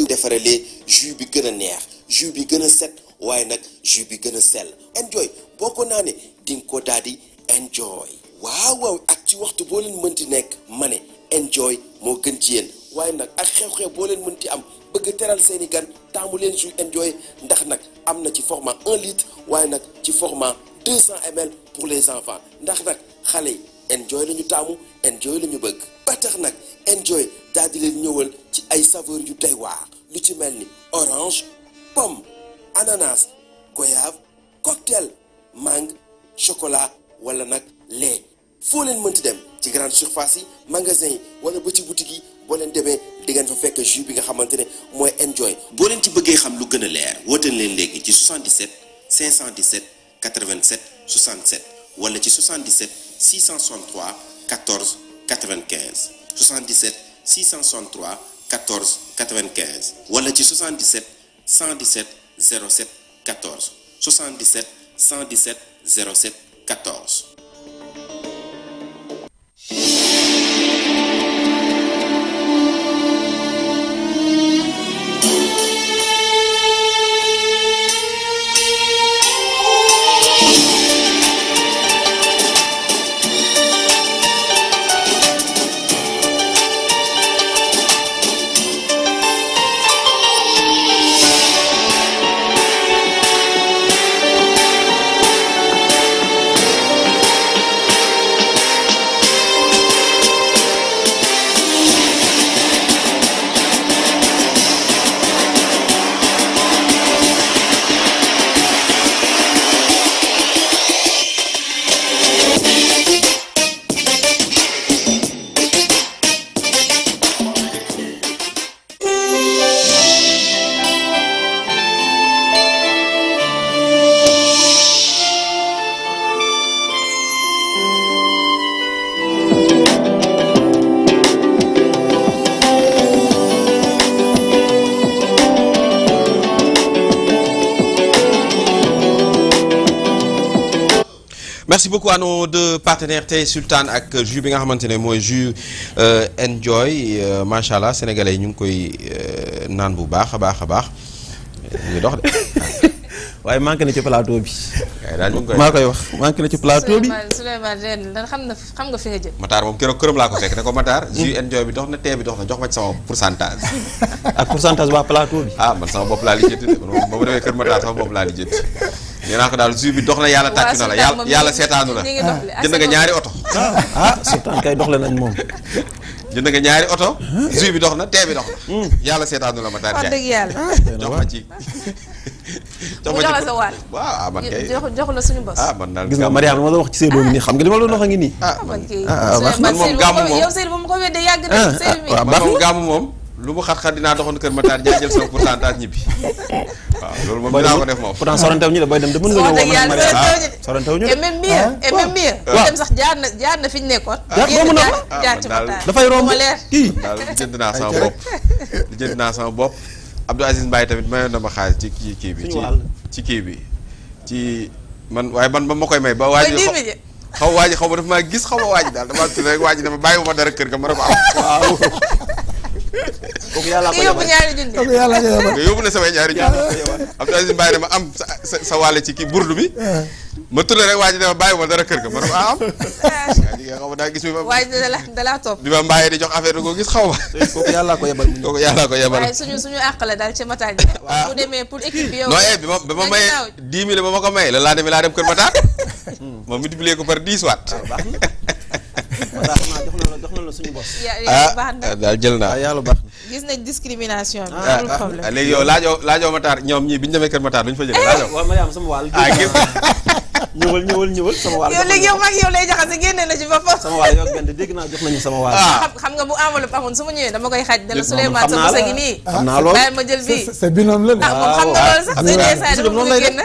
defarale jus bi gën a neex jus bi gën a set waaye nag jus bi gën a sell enjoy boo ko naanee di nga ko daal di enjoy waaw ak ci waxtu boo leen mënti nekk ma ne enjoy moo gën ci yéen waaye nag ak xew-xew boo leen mënti am bëgg teral seeni gan taamu leen jus enjoy ndax nag am na ci format 1 litre waaye nag ci format 200 ml pour les enfants ndax nag xale yi enjoy la ñu taamu enjoy la ñu bëgg ba tax nag enjoy daal di leen ñëwal ci ay saveur yu doy waar lu ci mel ni orange pomme ananas goyave cocktail mangue chocolat wala nag lait foo leen mënti dem ci grande surface yi magasin yi wala ba ci boutique yi boo leen demee di ngeen fa fekk jus bi nga xamante ne mooy enjoy boo leen ci bëggee xam lu gën a leer wooteen leen léegi ci 77 517 87 67 wala ci 77 663 14 95 77 663 14 95 wala ci 77 117 07 14 77 117 07 14. merci beaucoup à nos deux partenaires tey Sultan ak jus bi nga xamante ne mooy jus enjoy macha allah sénégalais yi ñu ngi koy naan bu baax a baax a baax ñu ngi dox de. waaye manqué na ci plateau bi. daal ñu ngi koy maa koy wax manqué na ci plateau bi. Souleymane ren xam nga fi nga jëm. Matar moom keroog këram laa ko fekk ne ko Matar. jus enjoy bi dox na tee bi dox na jox ma ci sama pourcentage. ak pourcentage waa plateau bi. ah man sama bopp laa lijjanti de man ba ma demee kër Matar sama bopp laa lijjanti. nee naa ko daal jus bi dox na yàlla tàccu na la yàlla seetaanu la jënd nga ñaari oto. Sultan kay doxle nañ moom. jënd nga ñaari oto. jus bi dox na tee bi dox na. yàlla seetaanu la Matar wax Ndiaye. dëgg yàlla. jox ma ci. mu jox la sa wàll. waaw man kay jox la suñu bos. man daal gis nga Mariama ma la wax ci Seydou mi nii xam nga li ma la doon wax a ngi nii. man moom gàmmu moom yow Seydou ba mu ko weddee yàgg na Seydou mi. man moom gàmmu moom lu mu xat-xat dinaa doxoon kër Matar Ndiaye jël sama pourcentage ñibbi. waaw loolu moom dinaa ko def moom. pourtant sorantew ñu de booy dem de mën nga ñëw woon Mariama sorantew ñu de. et même mieux dem sax jaar na fi ñu nekkoon. jaar ci Matar dafay romb kii. daal jënd naa sama bopp jënd naa sama bopp Abdou Aziz Mbaye tamit mayoon na ma xaalis ci kii bi ci kii bi ci man waaye man ba ma koy may ba waa ji xaw ma dafa maa gis xaw ma waa ji daal damaa tudd rek waa ji dama bàyyi ma dara kër ga ma ne ko am waaw kooku yàlla ko yóbbu ñaari junni kooku yàlla ko yóbbu nga yóbbu na samay ñaari junni Abdou Aziz Mbaye dama am sa wàlle ci kii burdu bi ma tudd rek waa ji dama bàyyi ma dara kër ga ma ne ko am xaw ma daa gis mi ma waaye dalaa topp di ma mbaayee di jox affaire bi ko gis xaw ma kooku yàlla ko yebal kooku yàlla ko yebal waaye suñu àq la daal ci Matar Ndiaye bu demee pour équipe bi yow non bi ma mayee 10 000 ba ma ko mayee la laa dem kër Matar ma multiplier ko par 10 waat jox na la suñu bos. baax na daal jël naa yàlla baax na. gis nañ discrimination bi. amul problème léegi yow laajoo Matar ñoom ñii bi ñu demee kër Matar duñu fa jógee laajoo. waaw Mariama sama wàll. ñëwal sama wàll. yow léegi yow mag yow lay jaxase génne na ci boppam. sama wàll yow benn dégg naa jox nañu sama wàll. xam nga bu enveloppe amoon su ma ñëwee dama koy xaaj dala Souleymane sa bosa gi nii. xam naa loolu bàyyi ma jël bii. c'est binôme la. moom xam nga loolu sax su dee saa dama bëgg a génn.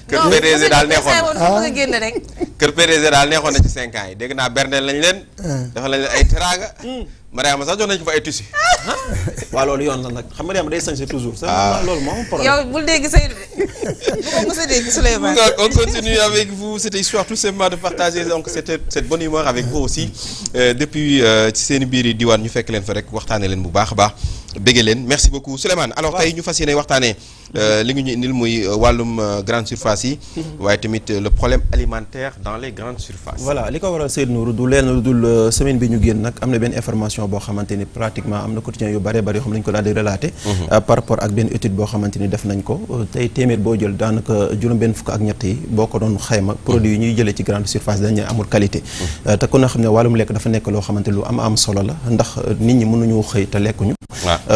kër PDG daal neexoon na bëgg a génn rek. kër PDG daal neexoon na ci 5 ans yi dégg naa berneel lañ leen. dafa lañ leen ay teraanga. Mariama sax jox nañu ko fa ay tissu. waaw loolu yoon la nag xam nga Mariama day sañse toujours. loolu moom problème. yow bul dégg Seydou de bu ko mos a dégg Souleymane. On continue avec vous cette histoire tout simplement de partager donc cette bonne humeur avec vous aussi depuis ci seen biir yi diwaan ñu fekk leen fa rek waxtaanee leen bu baax a baax béggee leen merci beaucoup Souleymane. alors tey ñu fas yéene waxtaanee li nga ñu indil muy wàllum grande surface yi. waaye tamit le problème alimentaire dans les grandes surfaces. voilà li ko waral Seydou Nourou du leen lu dul semaine bi ñu génn nag am na benn information boo xamante ni pratiquement am na quotidien yu bare bari yoo xam ne dañu ko daal di relaté. par rapport ak benn étude boo xamante ni def nañ ko tey téeméer boo jël daanaka juróom-benn fukk ak ñett yi boo ko doon xayma produit yi ñuy jëlee ci grande surface dañ ne amul qualité. te ku na xam ne wàllum lekk dafa nekk loo xamante lu am solo la ndax nit ñi mënuñu xëy te lekkuñu.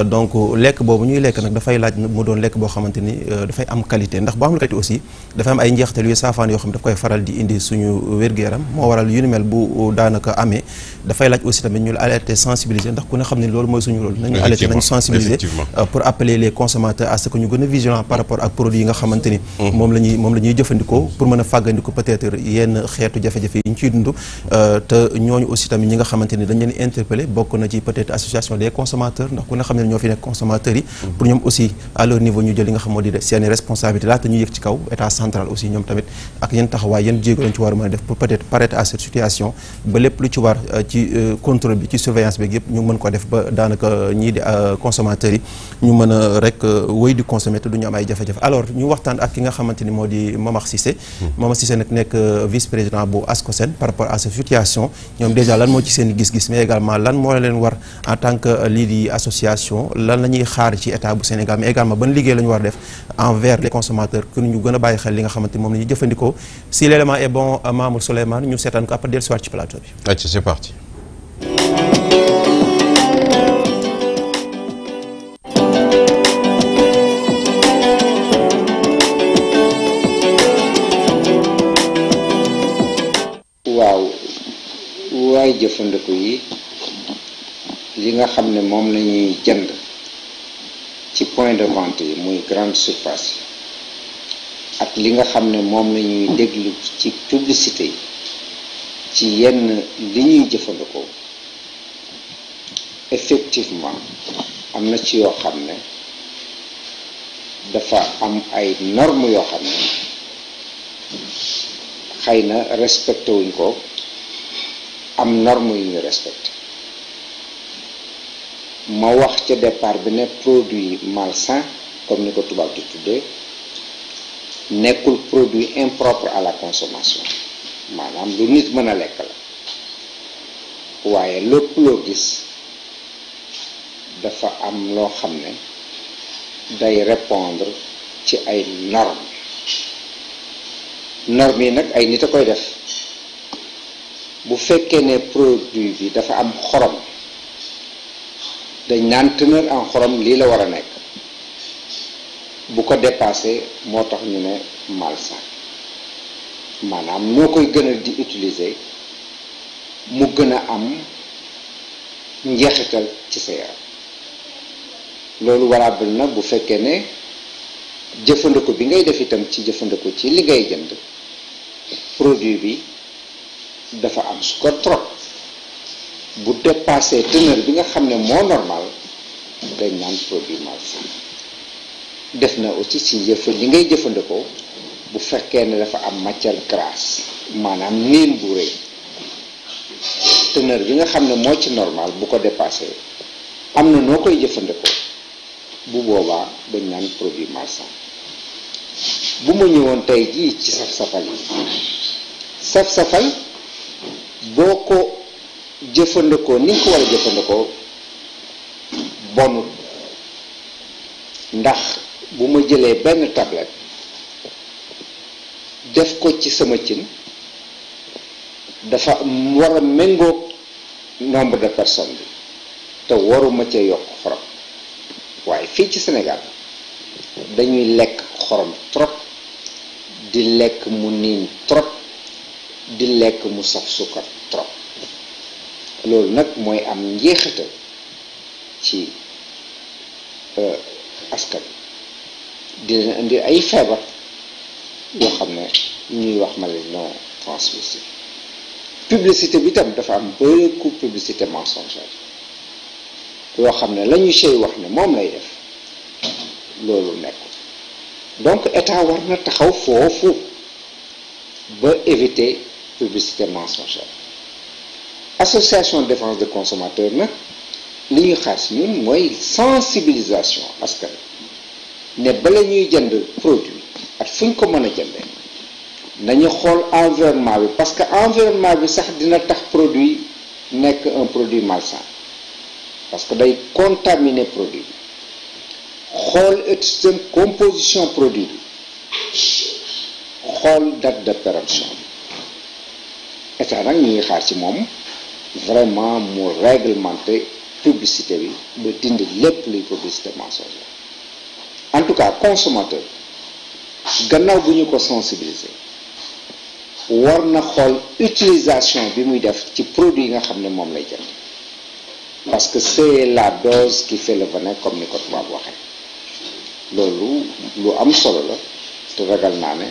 donc lekk boobu ñuy lekk nag dafay laaj mu doon lekk boo xamante ni dafay am qualité ndax boo amul qualité aussi dafa am ay njeexital yu saafaan yoo xam ne daf koy faral di indi suñu wér-gu-yaram moo waral yu ni mel bu daanaka amee dafay laaj aussi tamit ñu la alerter sensibiliser ndax ku ne xam ne loolu mooy suñu rôle nañu alerter nañu sensibiliser pour appeler les consommateurs à ce que ñu gën a vigilant par rapport ak produits yi nga xamante ni moom la ñuy jëfandikoo pour mën a fàggandiku peut-être yenn xeetu jafe-jafe yi ñu ciy dund te ñooñu aussi tamit ñi nga xamante ni dañ leen interpeller bokk na ci peut-être association des consommateurs ndax ku ne xam ne ñoo fi nekk consommateurs yi pour ñoom aussi à leur niveau ñu jël li nga xam moo di seeni responsabilité laata ñu yëg ci kaw état central aussi ñoom tamit ak yenn taxawaay yenn jéego lañ ci war a mën a def pour peut-être paraître à cette situation ba lépp lu ci war ci contrôle bi ci surveillance bi yëpp ñu mën ko def ba daanaka ñii di consommateurs yi ñu mën a rek wéy di consommer te du ñu am ay jafe-jafe alors ñu waxtaan ak ki nga xamante ni moo di Momar Cissé Momar Cissé nag nekk vice-président bu ASCOSEN par rapport à cette situation ñoom déjà lan moo ci seen gis-gis mais également lan moo leen war en tant que lii di association lan la ñuy xaar ci état bu Sénégal mais également ban liggéey la ñu war a def envers les consommateurs que ñu gën a bàyyi xel li nga xamante ni moom la ñuy jëfandikoo si l'élément est bon Mamour Souleymane ñu seetaan ko après dellusiwaat ci plateau bi. C'est parti. waay jëfandiku yi li nga xam ne moom la ñuy jënd ci point de vente yi muy grande surface yi ak li nga xam ne moom la ñuy déglu ci publicité yi ci yenn li ñuy jëfandikoo effectivement am na ci yoo xam ne dafa am ay normes yoo xam ne xëy na respecté wuñ ko am norme yu ñu respecté ma wax ca départ bi ne produit malsain comme ni ko tubaab di tuddee nekkul produit impropre à la consommation maanaam lu nit mën a lekk la waaye lépp loo gis dafa am loo xam ne day répondre ci ay normes normes yi nag ay nit a koy def bu fekkee ne produit bi dafa am xorom dañ naan teneur en xorom lii la war a nekk bu ko dépassé moo tax ñu ne malsain maanaam noo koy gën a di utiliser mu gën a am njeexital ci sa yaram loolu valable na bu fekkee ne jëfandiku bi ngay def itam ci jëfandiku ci li ngay jënd produit bi dafa am suukar trop bu dépassé teneur bi nga xam ne moo normal dañ naan produit malsain def na aussi ci li ngay jëfandikoo bu fekkee ne dafa am matière grasse maanaam niin bu rëy teneur bi nga xam ne moo ci normal bu ko dépassé am na noo koy jëfandikoo bu boobaa dañ naan produit malsain bu ma ñëwoon tey jii ci saf-safal yi saf-safal boo ko jëfandikoo ni nga ko war a jëfandikoo bonut ndax bu ma jëlee benn tablette def ko ci sama cin dafa war a méngoog nombre de personnes bi te waruma cee yokk xorom waaye fii ci Sénégal dañuy lekk xorom trop di lekk mu niin trop di lekk mu saf suukar trop loolu nag mooy am njeexital ci askan di leen indi ay feebar yoo xam ne ñuy wax maladie non transmissible publicité bi tam dafa am beaucoup publicité mensongère yoo xam ne la ñu sey wax ne moom lay def loolu nekk donc état war na taxaw foofu ba éviter publicité mensongère association de défense des consommateurs nag li ñuy xaar si ñun mooy sensibilisation askan ne bala ñuy jënd produit ak fu ñu ko mën a jëndee nañu xool environnement bi parce que environnement bi sax dina tax produit nekk un produit malsain parce que day contaminer produit bi xool itam composition produit bi xool date de péremption bi état nag ñu ngi xaar ci moom vraiment mu réglementer publicité bi ba dindi lépp luy publicité mensongère en tout cas consommateur gannaaw bu ñu ko sensibiliser war na xool utilisation bi muy def ci produit yi nga xam ne moom lay jënd parce que c'est la dose qui fait le venin comme ni ko tubaab waxee loolu lu am solo la te ragal naa ne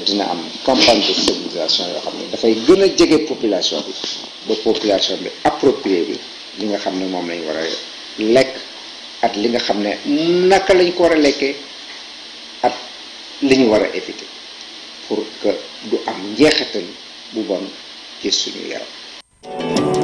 dina am campagne de sensibilisation yoo xam ne dafay gën a jege population bi ba population bi approprié bi li nga xam ne moom lañ war a lekk ak li nga xam ne naka lañ ko war a lekkee ak li ñu war a éviter pour que du am njeexital bu bon ci suñu yaram.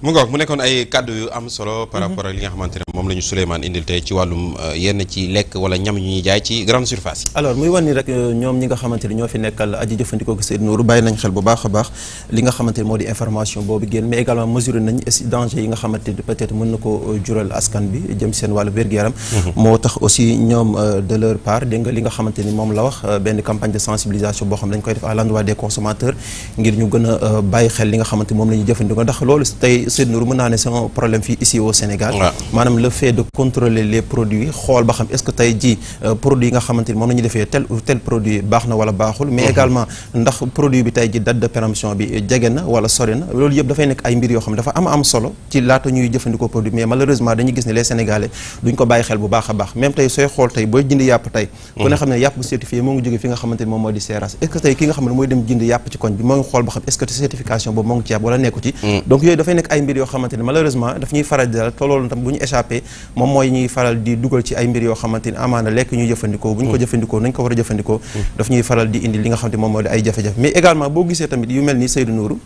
mu ngoog mu nekkoon ay kàddu yu am solo par rapport ak li nga xamante ne moom la ñu Souleymane indil tey ci wàllum yenn ci lekk wala ñam yu ñuy jaay ci grande surface yi. alors muy wan ni rek ñoom ñi nga xamante ni ñoo fi nekkal aji jëfandikoo ko Seydou Nourou bàyyi nañ xel bu baax a baax li nga xamante ni moo di information boobu génn mais également mesuré nañ danger yi nga xamante ni peut-être mën na ko jural askan bi jëm seen wàllu wér-gu-yaram moo tax aussi ñoom de leur part dégg nga li nga xamante ni moom la wax benn campagne de sensibilisation boo xam ne dañ koy def à l'endroit des consommateurs ngir ñu gën a bàyyi xel li nga xamante ni moom la ñuy jëfandikoo ndax loolu tey Seydou Nourou mën naa ne c'est un problème fii ici au Sénégal maanaam le fait de contrôler les produits xool ba xam est-ce que tey ji produit yi nga xamante ni moom la ñuy defee tel ou tel produit baax na wala baaxul mais également ndax produit bi tey ji date de péremption bi jege na wala sori na loolu yëpp dafay nekk ay mbir yoo xam ne dafa am solo ci laata ñuy jëfandikoo produit mais malheureusement dañuy gis ne les Sénégalais duñ ko bàyyi xel bu baax a baax même tey sooy xool tey booy jënd yàpp tey ku ne xam ne yàpp bu certifié moo ngi jóge fi nga xamante ni moom moo di Seras est-ce que tey ki nga xam ne mooy dem jënd yàpp ci koñ bi moo ngi xool ba xam est-ce que certification boobu moo ngi ci yàpp wala nekku ci donc yooyu dafay nekk ay mbir yoo xamante ni malheureusement daf ñuy faral di dal te loolu tam bu ñu échappé moom mooy ñuy faral di dugal ci ay mbir yoo xamante ni amaana lekk ñuy jëfandikoo bu ñu ko jëfandikoo nañ ko war a jëfandikoo daf ñuy faral di indi li nga xamante moom moo di ay jafe-jafe mais également boo gisee tamit yu mel ni Seydou Nourou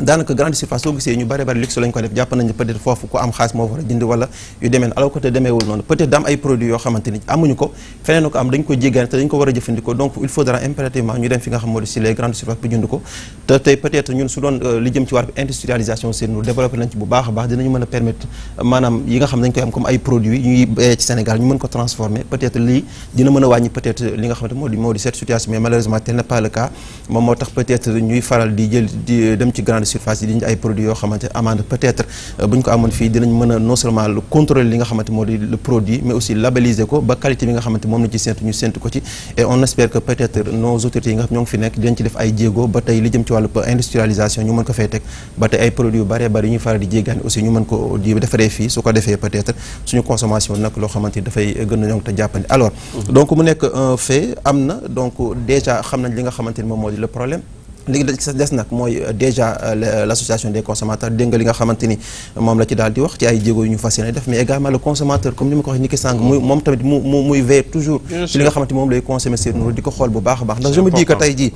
daanaka grande surface soo gisee ñu bari luxe lañ ko def jàpp nañu peut-être foofu ku am xaalis moo war a jënd wala yu demee alors que te demeewul noonu peut-être daam ay produits yoo xamante ni amuñu ko feneen ko am dañ ko jéggaane te dañ ko war a jëfandikoo donc il faudra impérativement ñu dem fi nga xam moo di si les grandes surfaces bu jënd ko te tey peut-être ñun su doon li jëm ci war bi industrialisation seen nu développé nañ ci bu baax a baax dinañu mën a permettre maanaam yi nga xam dañ koy am comme ay produits ñuy bayee ci Sénégal ñu mën ko transformer peut-être lii dina mën a wàññi peut-être li nga xamante moo di cette situation mais malheureusement tel n'est pas le cas moom moo tax peut-être ñuy faral di jël di dem ci grande surface yi di ay produits yoo xamante amande peut-être bu ñu ko amoon fii dinañ mën a non seulement le contrôler li nga xamante moo di le produit mais aussi labelliser ko ba qualité bi nga xamante moom la ci séntu ñu séntu ko ci et on espère que peut-être nos autorités yi nga xam ñoo ngi fi nekk dinañ ci def ay jéego ba tey li jëm ci wàllu industrialisation ñu mën ko fay teg ba tey ay produits yu bari yu ñuy faral di jéggaani aussi ñu mën ko di defaree fii su ko defee peut-être suñu consommation nag loo xamante ni dafay gën a ñoŋ te jàppandi alors donc mu nekk un fait am na donc déjà xam nañ li nga xamante ni moom moo di le problème léegi des nag mooy déjà l'association des consommateurs dégg nga li nga xamante ni moom la ci daal di wax ci ay jéego yu ñu fas yéene def mais également le consommateur comme ni ma ko waxee ni ki sànq moom tamit muy veille toujours ci li nga xamante ni moom lay consommer Seydou Nour di ko xool bu baax a baax ndax je me dis que tey jii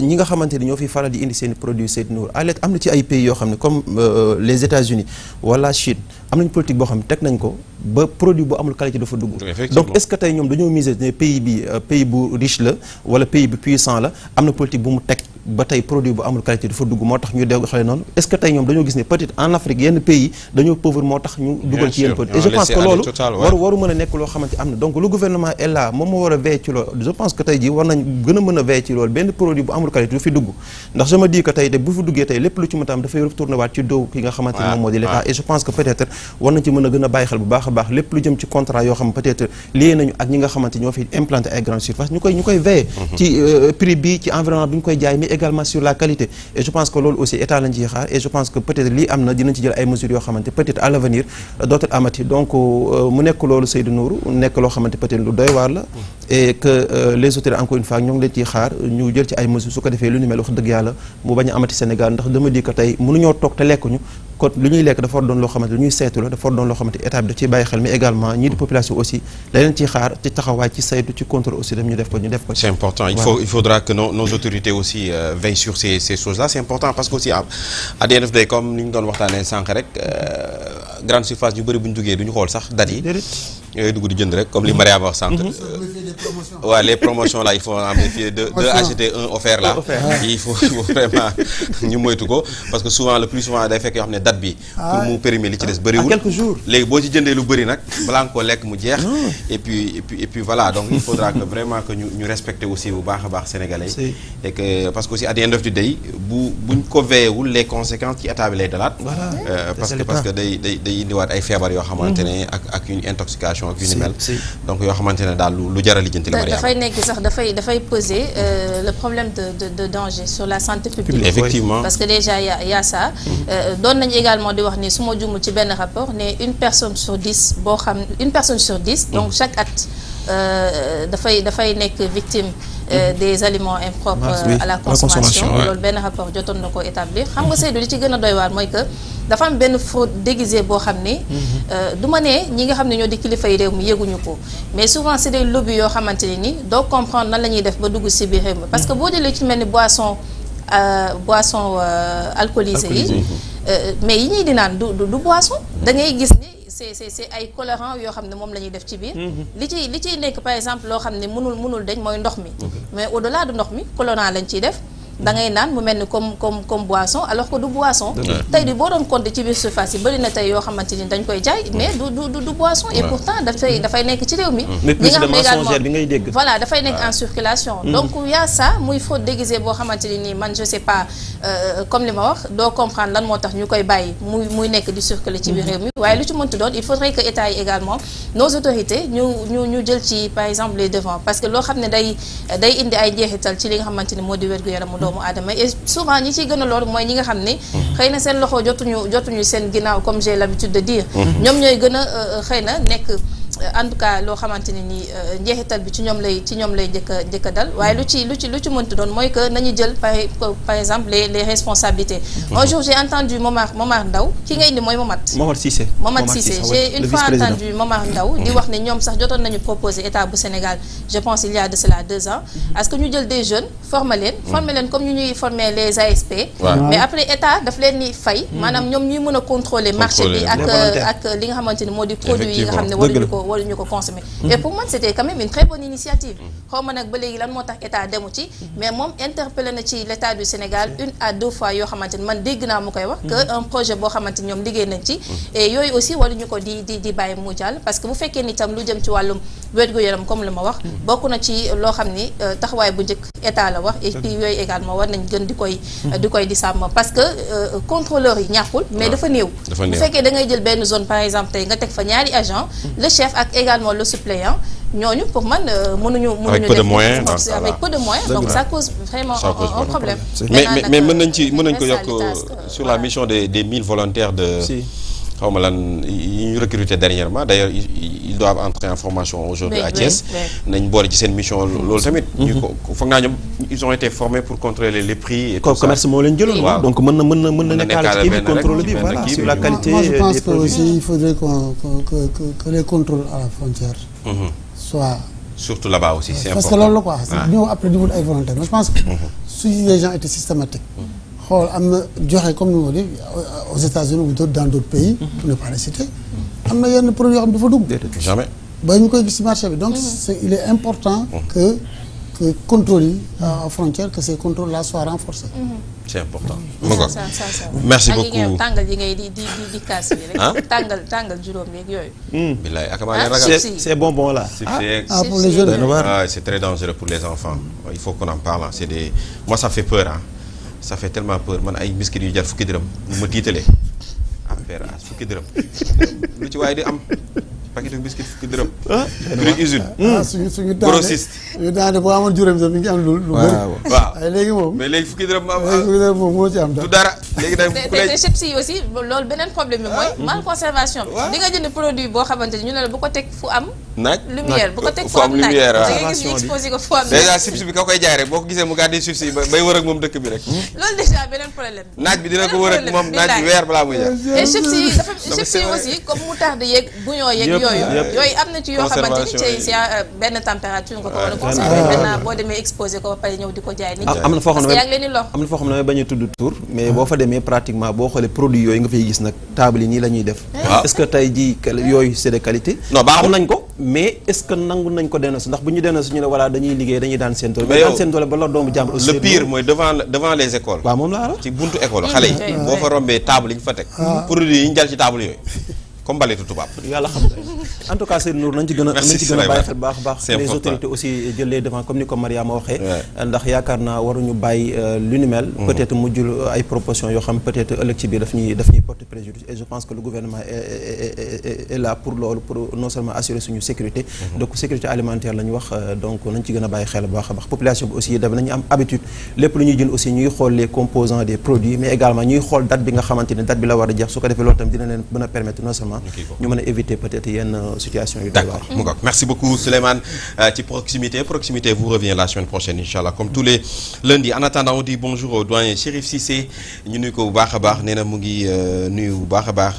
ñi nga xamante ni ñoo fi faral di indi seen produit Seydou Nour à l'aide am na ci ay pays yoo xam ne comme les États-Unis wala Chine am nañ politique boo xam ne teg nañ ko ba produit bu amul qualité dafa dugg donc est-ce que tey ñoom dañoo miser ne pays bi pays bu riche la wala pays bu puissant la am na politique bu mu teg ba tey produit bu amul qualité dafa dugg moo tax ñu dégg xale noonu est-ce que tey ñoom dañoo gis ne peut-être en Afrique yenn pays dañoo pauvre moo tax ñu dugal ci yenn produit et je pense que loolu waru mën a nekk loo xamante am na donc le gouvernement est là moom moo war a veiller ci loolu je pense que tey jii war nañ gën a mën a veiller ci loolu benn produit bu amul qualité du fi dugg ndax je me dis que tey bu fi duggee tey lépp lu ci mën a am dafay retourner waat ci doow ki nga xamante moom moo di l'État et je pense que peut-être war nañ ci mën a gën a bàyyi xel bu baax a baax lépp lu jëm ci contrat yoo xam peut-être lié nañu ak ñi nga xamante ñoo fi implanté ay grandes surfaces ñu koy veiller ci prix bi ci environnement bi ñu koy jaay mais également sur la qualité et je pense que loolu aussi état lañ ciy xaar et je pense que peut-être lii am na dinañ ci jël ay mesures yoo xamante peut-être à l'avenir dootul amati donc mu nekk loolu Seydou Nourou nekk loo xamante peut-être lu doy waar la et que les autorités encore une fois ñoo ngi leen ciy xaar ñu jël ci ay mesures su ko defee lu ni mel wax dëgg yàlla mu bañ a amati Sénégal ndax dama di que tey mënuñoo toog te lekkuñu kon lu ñuy lekk dafa war doon loo xamante lu ñuy saytu la dafa war doon loo xamante état bi da ciy bàyyi xel mais également ñii di population aussi la leen ciy xaar ci taxawaay ci saytu ci contrôle aussi dem ñu def ko c'est important il faudra que nos autorités aussi veillent sur ces choses-là c'est important parce que aussi à the end of the day comme ni ñu doon waxtaanee sànq rek grande surface ñu bëri bu ñu duggee du ñu xool sax date yi yooyu dugg di jënd rek comme li Maria wax sànq waaw les promotions là il faut en méfier de acheter un offert là il faut vraiment ñu moytu ko parce que souvent le plus souvent day fekk yoo xam ne date bi pour mu périmer li ci des bëriwul quelques jours léegi boo ci jëndee lu bëri nag balaa nga koo lekk mu jeex et puis voilà donc il faudra que vraiment que ñu respecter aussi bu baax a baax sénégalais et que parce que aussi at the end of the day buñ ko veillewul les conséquences ci état bi lay dalaat parce que day indiwaat ay feebar yoo xamante ne ak une intoxication ak yu ni mel donc yoo xamante ne daal lu jar a lijjanti la dafay nekk sax dafay poser le problème de danger sur la santé publique effectivement parce que déjà y a ça doon nañu également di wax ni su ma jumul ci benn rapport ne une personne sur 10 donc chaque at dafay nekk victime des aliments impropres à la consommation loolu benn rapport jotoon na ko établir xam nga Seydou li ci gën a doy waar mooy que dafa am benn fraude déguisée boo xam ne du ma ne ñi nga xam ne ñoo di kilifa yi réew mi yëguñu ko mais souvent c'est des lobbies yoo xamante ne ni doo comprendre nan la ñuy def ba dugg ci biir réew mi parce que boo jëlee ci mel ni boisson alcoolisée yi mais yi ñuy di naan du boisson da ngay gis ni c'est ay colorants yoo xam ne moom la ñuy def ci biir li ciy nekk par exemple loo xam ne mënul dañ mooy ndox mi mais au-delà du ndox mi colorant lañ ciy def da ngay naan mu mel ni comme boisson alors que du boisson tey di boo doon compter ci biir surface yi bëri na tey yoo xamante ni dañ koy jaay mais du boisson et pourtant dafay nekk ci réew mi ñi nga xam ne également bi ngay dégg voilà dafay nekk en circulation donc y a ça muy fraude déguisée boo xamante ni nii man je sais pas comme li ma wax doo comprendre lan moo tax ñu koy bàyyi muy nekk di circuler ci biir réew mi waaye lu ci mënti doon il faudrait que état yi également nos autorités ñu jël ci par exemple les devants parce que loo xam ne day indi ay njeexital ci li nga xamante ni moo di wér-gu-yaramu doomu aadama et souvent ñi ciy gën a loolu mooy ñi nga xam ne xëy na seen loxo jotuñu seen ginnaaw comme j'ai l'habitude de dire ñoom ñooy gën a xëy na nekk en tout cas loo xamante ne nii njeexital bi ci ñoom lay njëkk a dal waaye lu ci mënti doon mooy que nañu jël par exemple les responsabilités. Un jour j'ai entendu Momar Ndao ki nga indi mooy Momar Cissé j'ai une fois entendu Momar Ndao di wax ne ñoom sax jotoon nañu proposer état bu Sénégal je pense il y a de cela 2 ans parce que ñu jël des jeunes former leen comme ñu ñuy former les ASP mais après état daf leen ni fay maanaam ñoom ñuy mën a contrôler marché bi ak li nga xamante ni moo di produit yi nga xam ne waruñu ko consommer et pour moi c'était quand même une très bonne initiative xaw ma nag ba léegi lan moo tax état demu ci mais moom interpellé na ci l'état du Sénégal 1 à 2 fois yoo xamante ni man dégg naa mu koy wax que un projet boo xamante ni ñoom liggéey nañ ci et yooyu aussi waruñu ko di bàyyi mu jàll parce que bu fekkee ni itam lu jëm ci wàllum wér-gu-yaram comme li ma wax bokk na ci loo xam ni taxawaay bu njëkk état la wax et puis yooyu également war nañ gën di koy sàmm parce que contrôleurs yi ñàkkul mais dafa néew bu fekkee da ngay jël benn zone par exemple tey nga teg fa ñaari agent le chef ak également le suppléant ñooñu pour man mënuñu avec peu de moyens donc ça cause vraiment un problème mais mën nañ ko yokk sur la mission des 1000 volontaires de xaw ma lan yi ñu recruté dernièrement d'ailleurs ils doivent entrer en formation aujourd'hui à Thiès nañ boole ci seen mission loolu tamit ñu ko foog naa ñoom ils ont été formés pour contrôler les prix et tout ça commerce moo leen jëloon waaw donc mën na nekkaale ci biir contrôle bi voilà sur la qualité moi je pense que aussi il faudrait que les contrôles à la frontière soient surtout là-bas aussi c'est important parce que loolu la quoi ñëw après di wut ay volontaires mais je pense que si les gens étaient systématiques xool am na joxe comme ni ma dit aux États-Unis ou dans d'autres pays pour ne pas les citer am na yenn produits yoo xam dafa dugg jamais ba ñu koy gis ci marché bi donc il est important que contrôle yi aux frontières que ces contrôles là soient renforcés c'est important merci beaucoup tàngal yi ngay di kaas yi rek tàngal juróom yeeg yooyu billaay ak maa ragal ces bonbons là pour les jeunes c'est très dangereux pour les enfants il faut qu'on en parle c'est des moi ça fait peur ça fait tellement peur man ay biscuits yu jar fukki dërëm mu ma tiitalee affaire fukki dërëm lu ci waaye di am paquet biscuit fukki dërëm. prix usine. suñu grossiste. ñu daane boo amoon juróom sax mi ngi am lu bëri. waaw ay léegi moom. mais léegi fukki dërëm am fukki dërëm moom moo ci am du dara. léegi nag te chips yi aussi loolu beneen problème bi mooy mal conservation. di nga jënd produit boo xamante ni ñu ne la bu ko teg fu am. naaj lumière bu ko teg fu am naaj da ngay gis ñu exposé ko fu am naaj. déjà chips bi ka koy jaay rek boo ko gisee mu gàddi chips yi bay wër ak moom dëkk bi rek. loolu déjà beneen problème. naaj bi dina ko wër ak moom naaj bi weer balaa muy jaar. et chips yi dafa chips yi aussi comme moutarde yeeg bouillon yeeg yooyu am na ci yoo xamante ni ci benn température nga ko war a conserver maintenant boo demee exposé ko ba pare ñëw di ko jaay nit ñi. am na foo xam ne parce que yaa ngi leen di lor. am na foo xam ne bañ a tudd tur mais boo fa demee pratiquement boo xoolee produit yooyu nga fay gis nag table yi nii la ñuy def. est-ce que tey jii yooyu c'est de qualité. non baaxul nañ ko mais est-ce que nangu nañ ko dénoncer ndax bu ñu dénoncer ñu ne voilà dañuy liggéey dañuy daan seen doole. mais daan seen doole ba lor doomu jàmbur aussi. le pire mooy devant les écoles. waaw moom laa la ci buntu école xale yi. boo fa rombee table yi ñu fa teg. produit yi ñu jal ci table yooyu. comme baletu tubaab. yàlla xam na en tout cas Seydou Nour nañ ci gën a bàyyi xel baax a baax les autorités aussi jël les devants comme ni ko Mariama waxee ndax yaakaar naa waruñu bàyyi lu ni mel peut-être mujjul ay propositions yoo xam peut-être ëllëg ci biir daf ñuy porter préjudice et je pense que le gouvernement est là pour loolu pour non seulement assurer suñu sécurité donc sécurité alimentaire la ñu wax donc nañ ci gën a bàyyi xel baax a baax population bi aussi daf nañu am habitude lépp lu ñuy jël aussi ñuy xool les composants des produits mais également ñuy xool date bi nga xamante ne date bi la war a jeex su ko defee loolu tam dina leen mën a permettre non seulement ñu mën a éviter peut-être yenn situation yu. D'accord mu ngoog merci beaucoup Souleymane ci proximité vous revient la semaine prochaine inchallah comme tous les lundis en attendant on dit bonjour au doyen Chérif Cissé ñu nuyu ko bu baax a baax nee na mu ngi nuyu bu baax a baax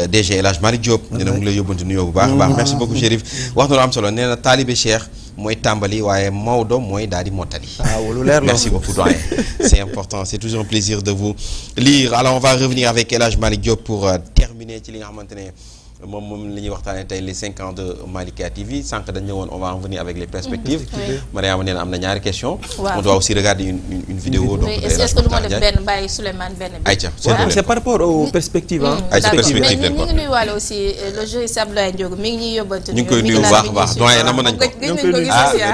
DG El Hadj Malick Diop nee na mu ngi lay yóbbanti nuyoo bu baax a baax merci beaucoup Chérif wax na lu am solo nee na taalibe Cheikh mooy tàmbali waaye Maodo mooy daal di mottali. lu leer la merci beaucoup doyen c'est important c'est toujours un plaisir de vous lire alors on va revenir avec El Hadj Malick Diop pour terminer ci li nga xamante ne moom la ñuy waxtaanee tey les 5 ans de Malikia TV sànq dañ ñëwoon on va en venir avec les perspectives. Mariama nee na am na ñaari questions. on doit aussi regarder une vidéo. donc est-ce que du ma def benn bàyyi Souleymane benn bi. ayca c'est par rapport aux perspectives ayca perspective mais ñu ngi nuyuwaale aussi le juriste Abdoulaye Ndiogou mi ngi ñuy yóbbante. ñu ngi koy nuyu bu baax a baax doyen nam nañ ko.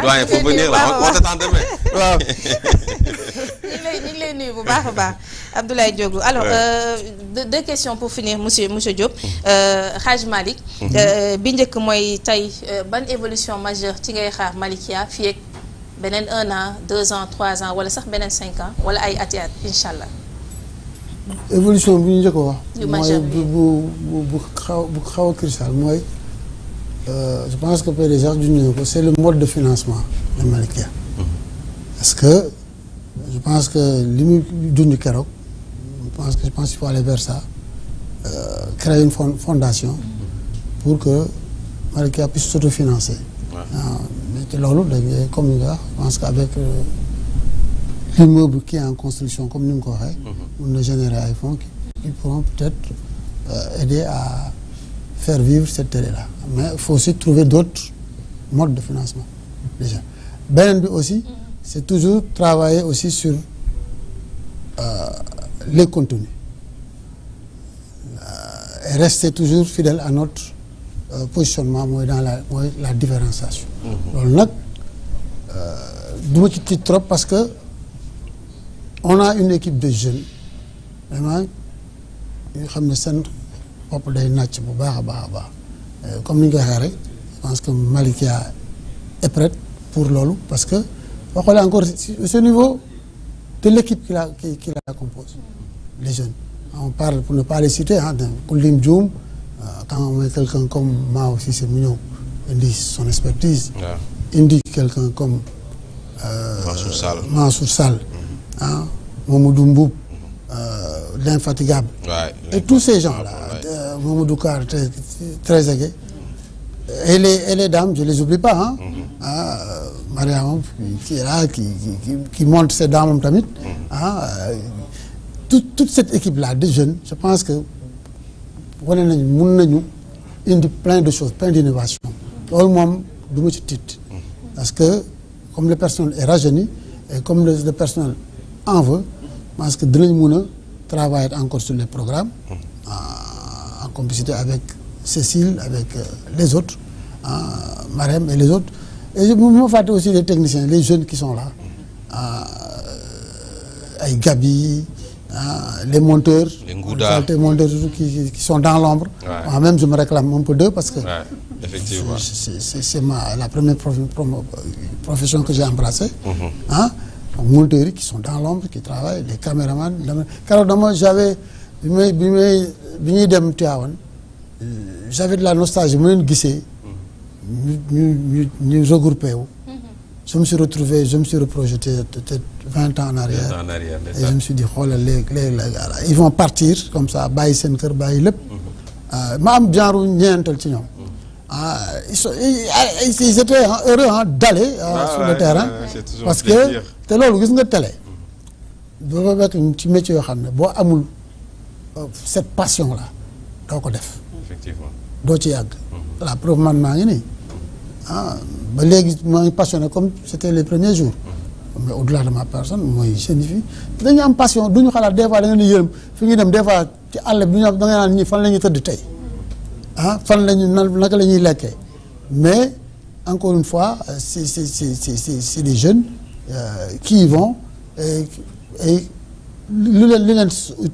doyen faut venir là on t'attend demain. waaw. ñu ngi lay nuyu bu baax a baax Abdoulaye Ndiogou alors deux questions pour finir monsieur Diop. Hadj Malick bi njëkk mooy tey ban évolution majeure ci ngay xaar Malikia fii ak beneen 1 an 2 ans 3 ans wala sax beneen 5 ans wala ay ati at incha allah. évolution bi ñu njëkk a wax. yu majeure mooy bu xaw a crucial mooy je pense que PDG c'est le mode de financement de Malikia. Parce que je pense que li junj keroog je pense qu'il faut aller vers ça, créer une fondation pour que Malikia puisse s'autofinancer. Mais loolu dañuy comme je pense qu'avec l'immeuble qui est en construction comme ni mu ko waxee, mën na générer ay fonds qui pourront peut-être aider à faire vivre cette télé-là. Mais il faut aussi trouver d'autres modes de financement déjà. Beneen bi aussi, c'est toujours travailler aussi sur les contenus et rester toujours fidèle à notre positionnement dans la différenciation. loolu nag du ma ci tiit trop parce que on a une équipe de jeunes vraiment yoo xam ne seen bopp day nàcc bu baax a baax comme ni ñu ko waxee rek je pense que Malikia est prête pour loolu parce que boo xoolee encore ce niveau de l'équipe qui la compose, les jeunes. On parle, pour ne pas les citer, Koulim Djoum, quand on met quelqu'un comme Mao Cissé Mouniou, il dit son expertise, il dit quelqu'un comme Mansour Sall, Mamoudou Mboub, l'infatigable, et tous ces gens-là, Mamoudou Kar, très aigué, et les dames, je ne les oublie pas, Mariam qui est là, qui montre ses dames tamit, toute cette équipe-là de jeunes, je pense que on a plein de choses, plein d'innovations. Tout le monde doit être petit. Parce que comme le personnel est rajeuni et comme le personnel en veut, je pense que nous travailler encore sur les programmes en complicité avec Cécile, avec les autres, Marem et les autres. Et je me fais aussi les techniciens, les jeunes qui sont là, avec Gabi, les monteurs, les monteurs qui sont dans l'ombre. Moi-même, je me réclame un peu d'eux parce que c'est la première profession que j'ai embrassée. Les monteurs qui sont dans l'ombre, qui travaillent, les caméramans. Car moi, j'avais de la nostalgie, nous regrouper. Je me suis retrouvé, je me suis reprojeté peut-être 20 ans en arrière. Et je me suis dit, oh là, ils vont partir comme ça, baï senker, baï lep. Mam genre nientel ci ñom. Ils étaient heureux d'aller sur le terrain parce que té lolu gis nga télé. Do ba ci métier yo xamné bo amul cette passion là doo ko def. Effectivement. Doo ci yàgg. La preuve man maa ngi nii ba léegi maa ngi passionné comme c'était les premiers jours mais au-delà de ma personne mooy jeune fii dañu am passion duñu xalaat des fois da nga ni yërëm fi ñuy dem des fois ci àll bi da nga naan ñi fan la ñuy tëdd tey fan la ñu naka la ñuy lekkee mais encore une fois c'est des jeunes qui y vont et li leen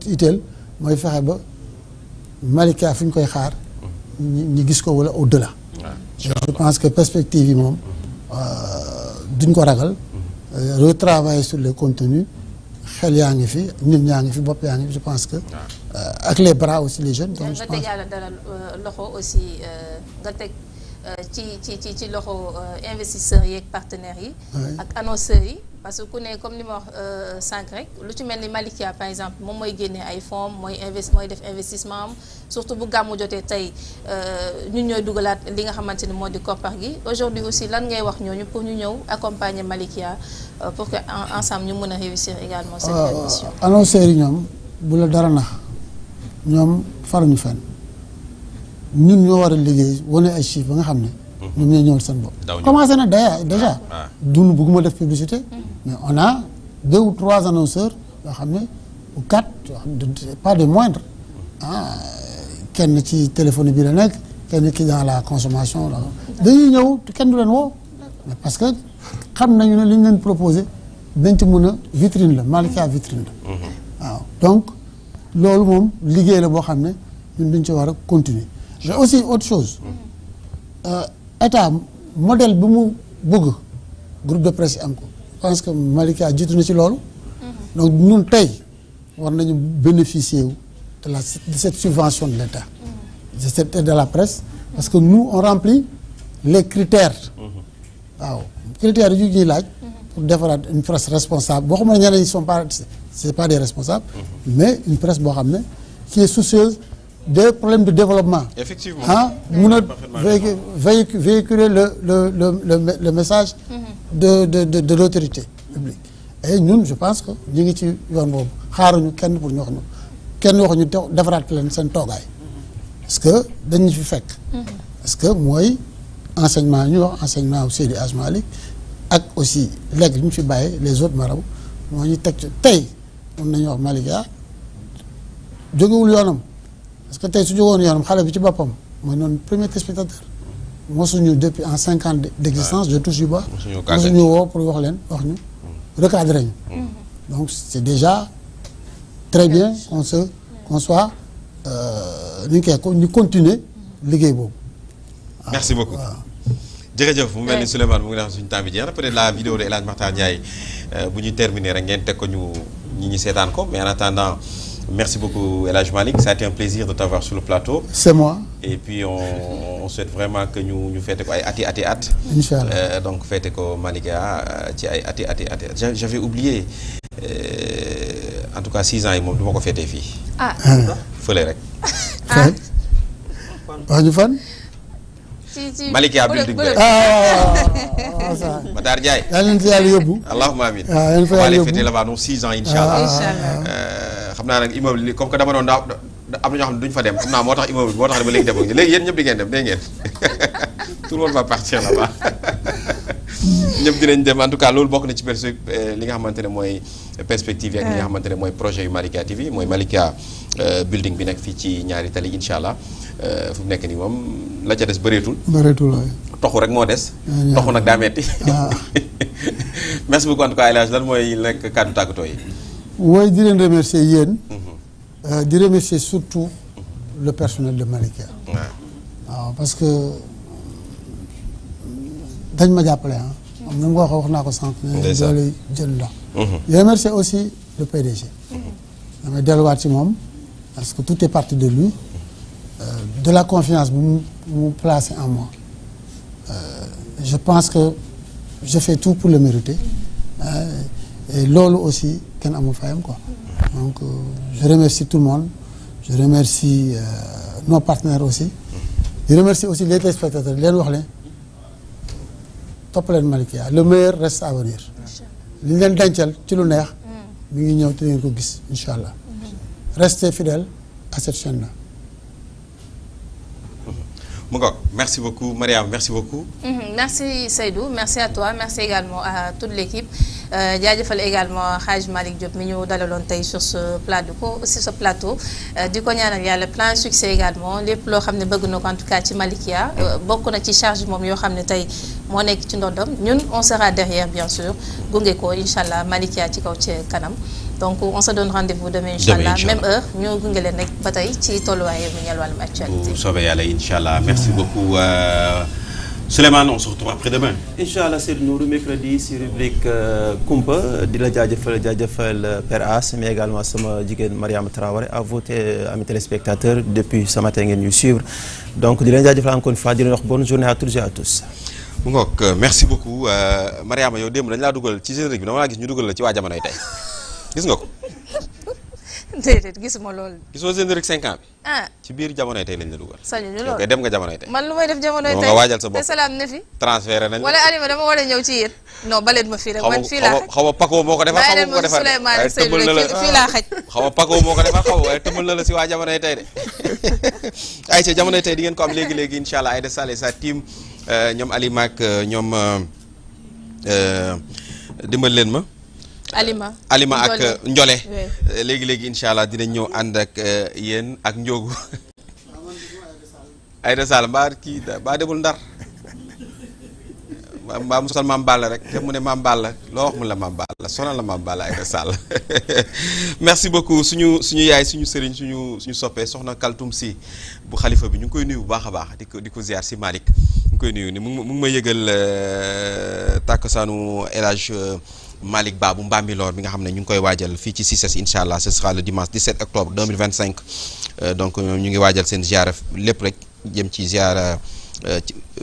itteel mooy fexe ba Malikia fi ñu koy xaar ñi gis ko wala au-delà. Je pense que perspective yi moom duñ ko ragal retravailler sur les contenus xel yaa ngi fi nit ñaa ngi fi bopp yaa ngi fi je pense que ak les bras aussi les jeunes. donc je pense nga teg yàlla dara loxo aussi nga teg ci loxo investisseurs yi ak partenaires yi. ak annonceurs yi. parce que ku ne comme ni ma wax sànq rek lu ci mel ni Malikia par exemple moom mooy génnee ay fonds mooy def investissement am surtout bu gàmmu jotee tey ñun ñooy dugalaat li nga xamante ni moo di koppar gi aujourd'hui aussi lan ngay wax ñooñu pour ñu ñëw accompagner Malikia pour que ensemble ñu mën a réussir également cette mission. annonceurs yi ñoom bu la dara nax ñoom faruñu fenn ñun ñoo war a liggéey wane ay chiffres ba nga xam ne. ñoom ñooy ñëwal seen bopp. commencé na déjà. dunu bëgguma def publicité. mais on a 2 ou 3 annonceurs yoo xam ne ou 4 yoo xam ne pas de moindre kenn ci téléphone bi la nekk kenn ki dans la consommation dañuy ñëw kenn du leen woo mais parce que xam nañu ne li ñu leen proposé dañ ci mën a vitrine la Malikia vitrine la waaw donc loolu moom liggéey la boo xam ne ñun dañ ci war a continuer mais aussi autre chose état modèle bi mu bëgg groupe de presse yi am ko je pense que Malikia jiitu na ci loolu donc ñun tey war nañu bénéficier wu de cette subvention de l'État de cette aide de la presse parce que nous on remplit les critères waaw critères yu ñuy laaj pour defaraat une presse responsable boo xam ne ñeneen ñi sont pas c'est pas des responsables mais une presse boo xam ne qui est soucieuse des problèmes de développement. Effectivement. mun a véhiculer le message de l'autorité publique. Et ñun je pense que ñu ngi ci yoon boobu xaaruñu kenn pour ñu wax ñu kenn waxuñu defaraat leen seen toogaay parce que dañu fi fekk. parce que mooy enseignement ñu wax enseignement au Seydi Hadji Malick ak aussi léegi ñu fi bàyyi les autres marabouts moo ñu teg ci tey mun nañu wax Malikia jógewul yoonam. parce que tey su jógoon yoonam xale bi ci boppam mooy noonu premier téléspectateur mosuñu depuis en 5 ans d'existence je touche du bois mosuñu woo pour wax leen wax ñu recadré ñu donc c'est déjà très bien qu'on soit ni ñu koy ñu continuer liggéey boobu merci beaucoup jërëjëf mu mel ni Souleymane mu ngi wax suñu temps bi jeex na peut-être la vidéo de El Hadj Makhtar Ndiaye bu ñu terminer rek ngeen teg ko ñu ñi seetaan ko mais en attendant merci beaucoup El Hadj Malick, ça a été un plaisir de t'avoir sur le plateau. C'est moi. Et puis on souhaite vraiment que ñu fête ko ay ati. Inch'Allah. Donc fête ko Malikia ci ay ati. J'avais oublié en tout cas 6 ans yi moom du ma ko fêté fii. Fële rek. wax ñu fan. ci Malikia building bi rek. Matar Ndiaye. yal nañu fi yàlla yóbbu. Allahumma amin. waaw yal nañu fa yàlla yóbbu. On va fêter là-bas donc 6 ans Inch'Allah. xam naa nag immeuble li comme que dama doon am na ñoo xam ne duñ fa dem xam naa moo tax immeuble moo tax ne ba léegi demoo léegi yéen ñëpp di ngeen dem dégg ngeen tout le monde va partir là-bas ñëpp dinañ dem en tout cas loolu bokk na ci li nga xamante ne mooy perspective yi ak li nga xamante ne mooy projet yu Malikia TV mooy Malikia building bi nekk fii ci ñaari tali incha allah fu mu nekk nii moom la ca des bëreetul waay toxu rek moo des toxu nag daa metti merci beaucoup en tout cas El Hadj lan mooy nekk kàddu tàggatoo yi mooy di leen remercier yéen di remercier surtout le personnel de Malikia waaw parce que dañ ma jàppale am na nga wax naa ko sànq ne doole jël ndax di remercier aussi le PDG damay delluwaat ci moom parce que tout est parti de lui de la confiance bu mu placé en moi je pense que je fais tout pour le mériter et loolu aussi kenn amul fayam quoi donc je remercie tout le monde je remercie nos partenaires aussi je remercie aussi les téléspectateurs leen wax leen topp leen Malikia le meilleur reste à venir li ñu leen dencal ci lu neex mi ngi ñëw te ngeen ko gis incha allah restez fidèles à cette chaîne là. mu ngoog merci beaucoup Mariam merci beaucoup. Merci Seydou merci à toi merci également à toute l'équipe jaajëfal également Hadj Malick Diop mi ñu dalaloon tey sur ce plateau di ko ñaanal yàlla plein succès également lépp loo xam ne bëgg na ko en tout cas ci Malikia bokk na ci charge moom yoo xam ne tey moo nekk ci ndondom ñun on sera derrière bien sûr gunge ko incha allah Malikia ci kaw ci kanam donc on se donne rendez-vous demain incha allah même heure ñu gunge leen rek ba tey ci tolluwaay mi ñeel wàllum actualité. bu soobee yàlla incha allah merci beaucoup. Souleymane on se retrouve après-demain. Inch'Allah Seydou Nourou mercredi si rubrique Kumpa di la jaajëfal Père As mais également sama jigéen Mariama Traoré à vous amis téléspectateurs depuis ce matin ngeen ñu suivre donc di leen jaajëfal encore une fois di leen wax bonne journée à toutes et à tous. mu ngoog merci beaucoup Mariama yow démb dañu laa dugal ci générique bi dama laa gis ñu dugal la ci waa jamonoy tey gis nga ko. déedéet gisuma loolu. gisoo générique 5 ans bi. ci biir jamonoy tey lañ la dugal. sañu ñu loolu dem nga jamonoy tey. man lu may def jamonoy tey nga waajal sa bopp te salaam ne fi. transféré nañ wala Alima dama war a ñëw ci yéen. non baleen ma fii rek man fii laa xaj. xaw ma Paco moo ko defar xaw ma ko defar waaye tëmbal na la fii laa xaj. xaw ma Paco moo ko defar xaw ma waaye tëmbal na la si waa jamonoy tey de. ay ca jamonoy tey di ngeen ko am léegi incha allah Aïda Sall et sa team ñoom Alima ak ñoom dimbal leen ma. Alima ak Njole léegi incha allah dinañ ñëw ànd ak yéen ak Ndiogu Aïda Sall mbaa kii mbaa demul Ndar mbaa mu sonal Maam Balla rek te mu ne Maam Balla loo wax mu la Maam Balla sonal la Maam Balla Aïda Sall merci beaucoup suñu yaay suñu sëriñ suñu soppee soxna Kaltum si bu xalifa bi ñu ngi koy nuyu bu baax a baax di ko ziar si Malick ñu ngi koy nuyu ni mu ngi ma yëgal tàkkusaanu El Hadj Malick Ba bu Mbambilor bi nga xam ne ñu ngi koy waajal fii ci CICES incha allah ce sera le dimanche 17 octobre 2025 donc ñu ngi waajal seen ziara lépp rek jëm ci ziara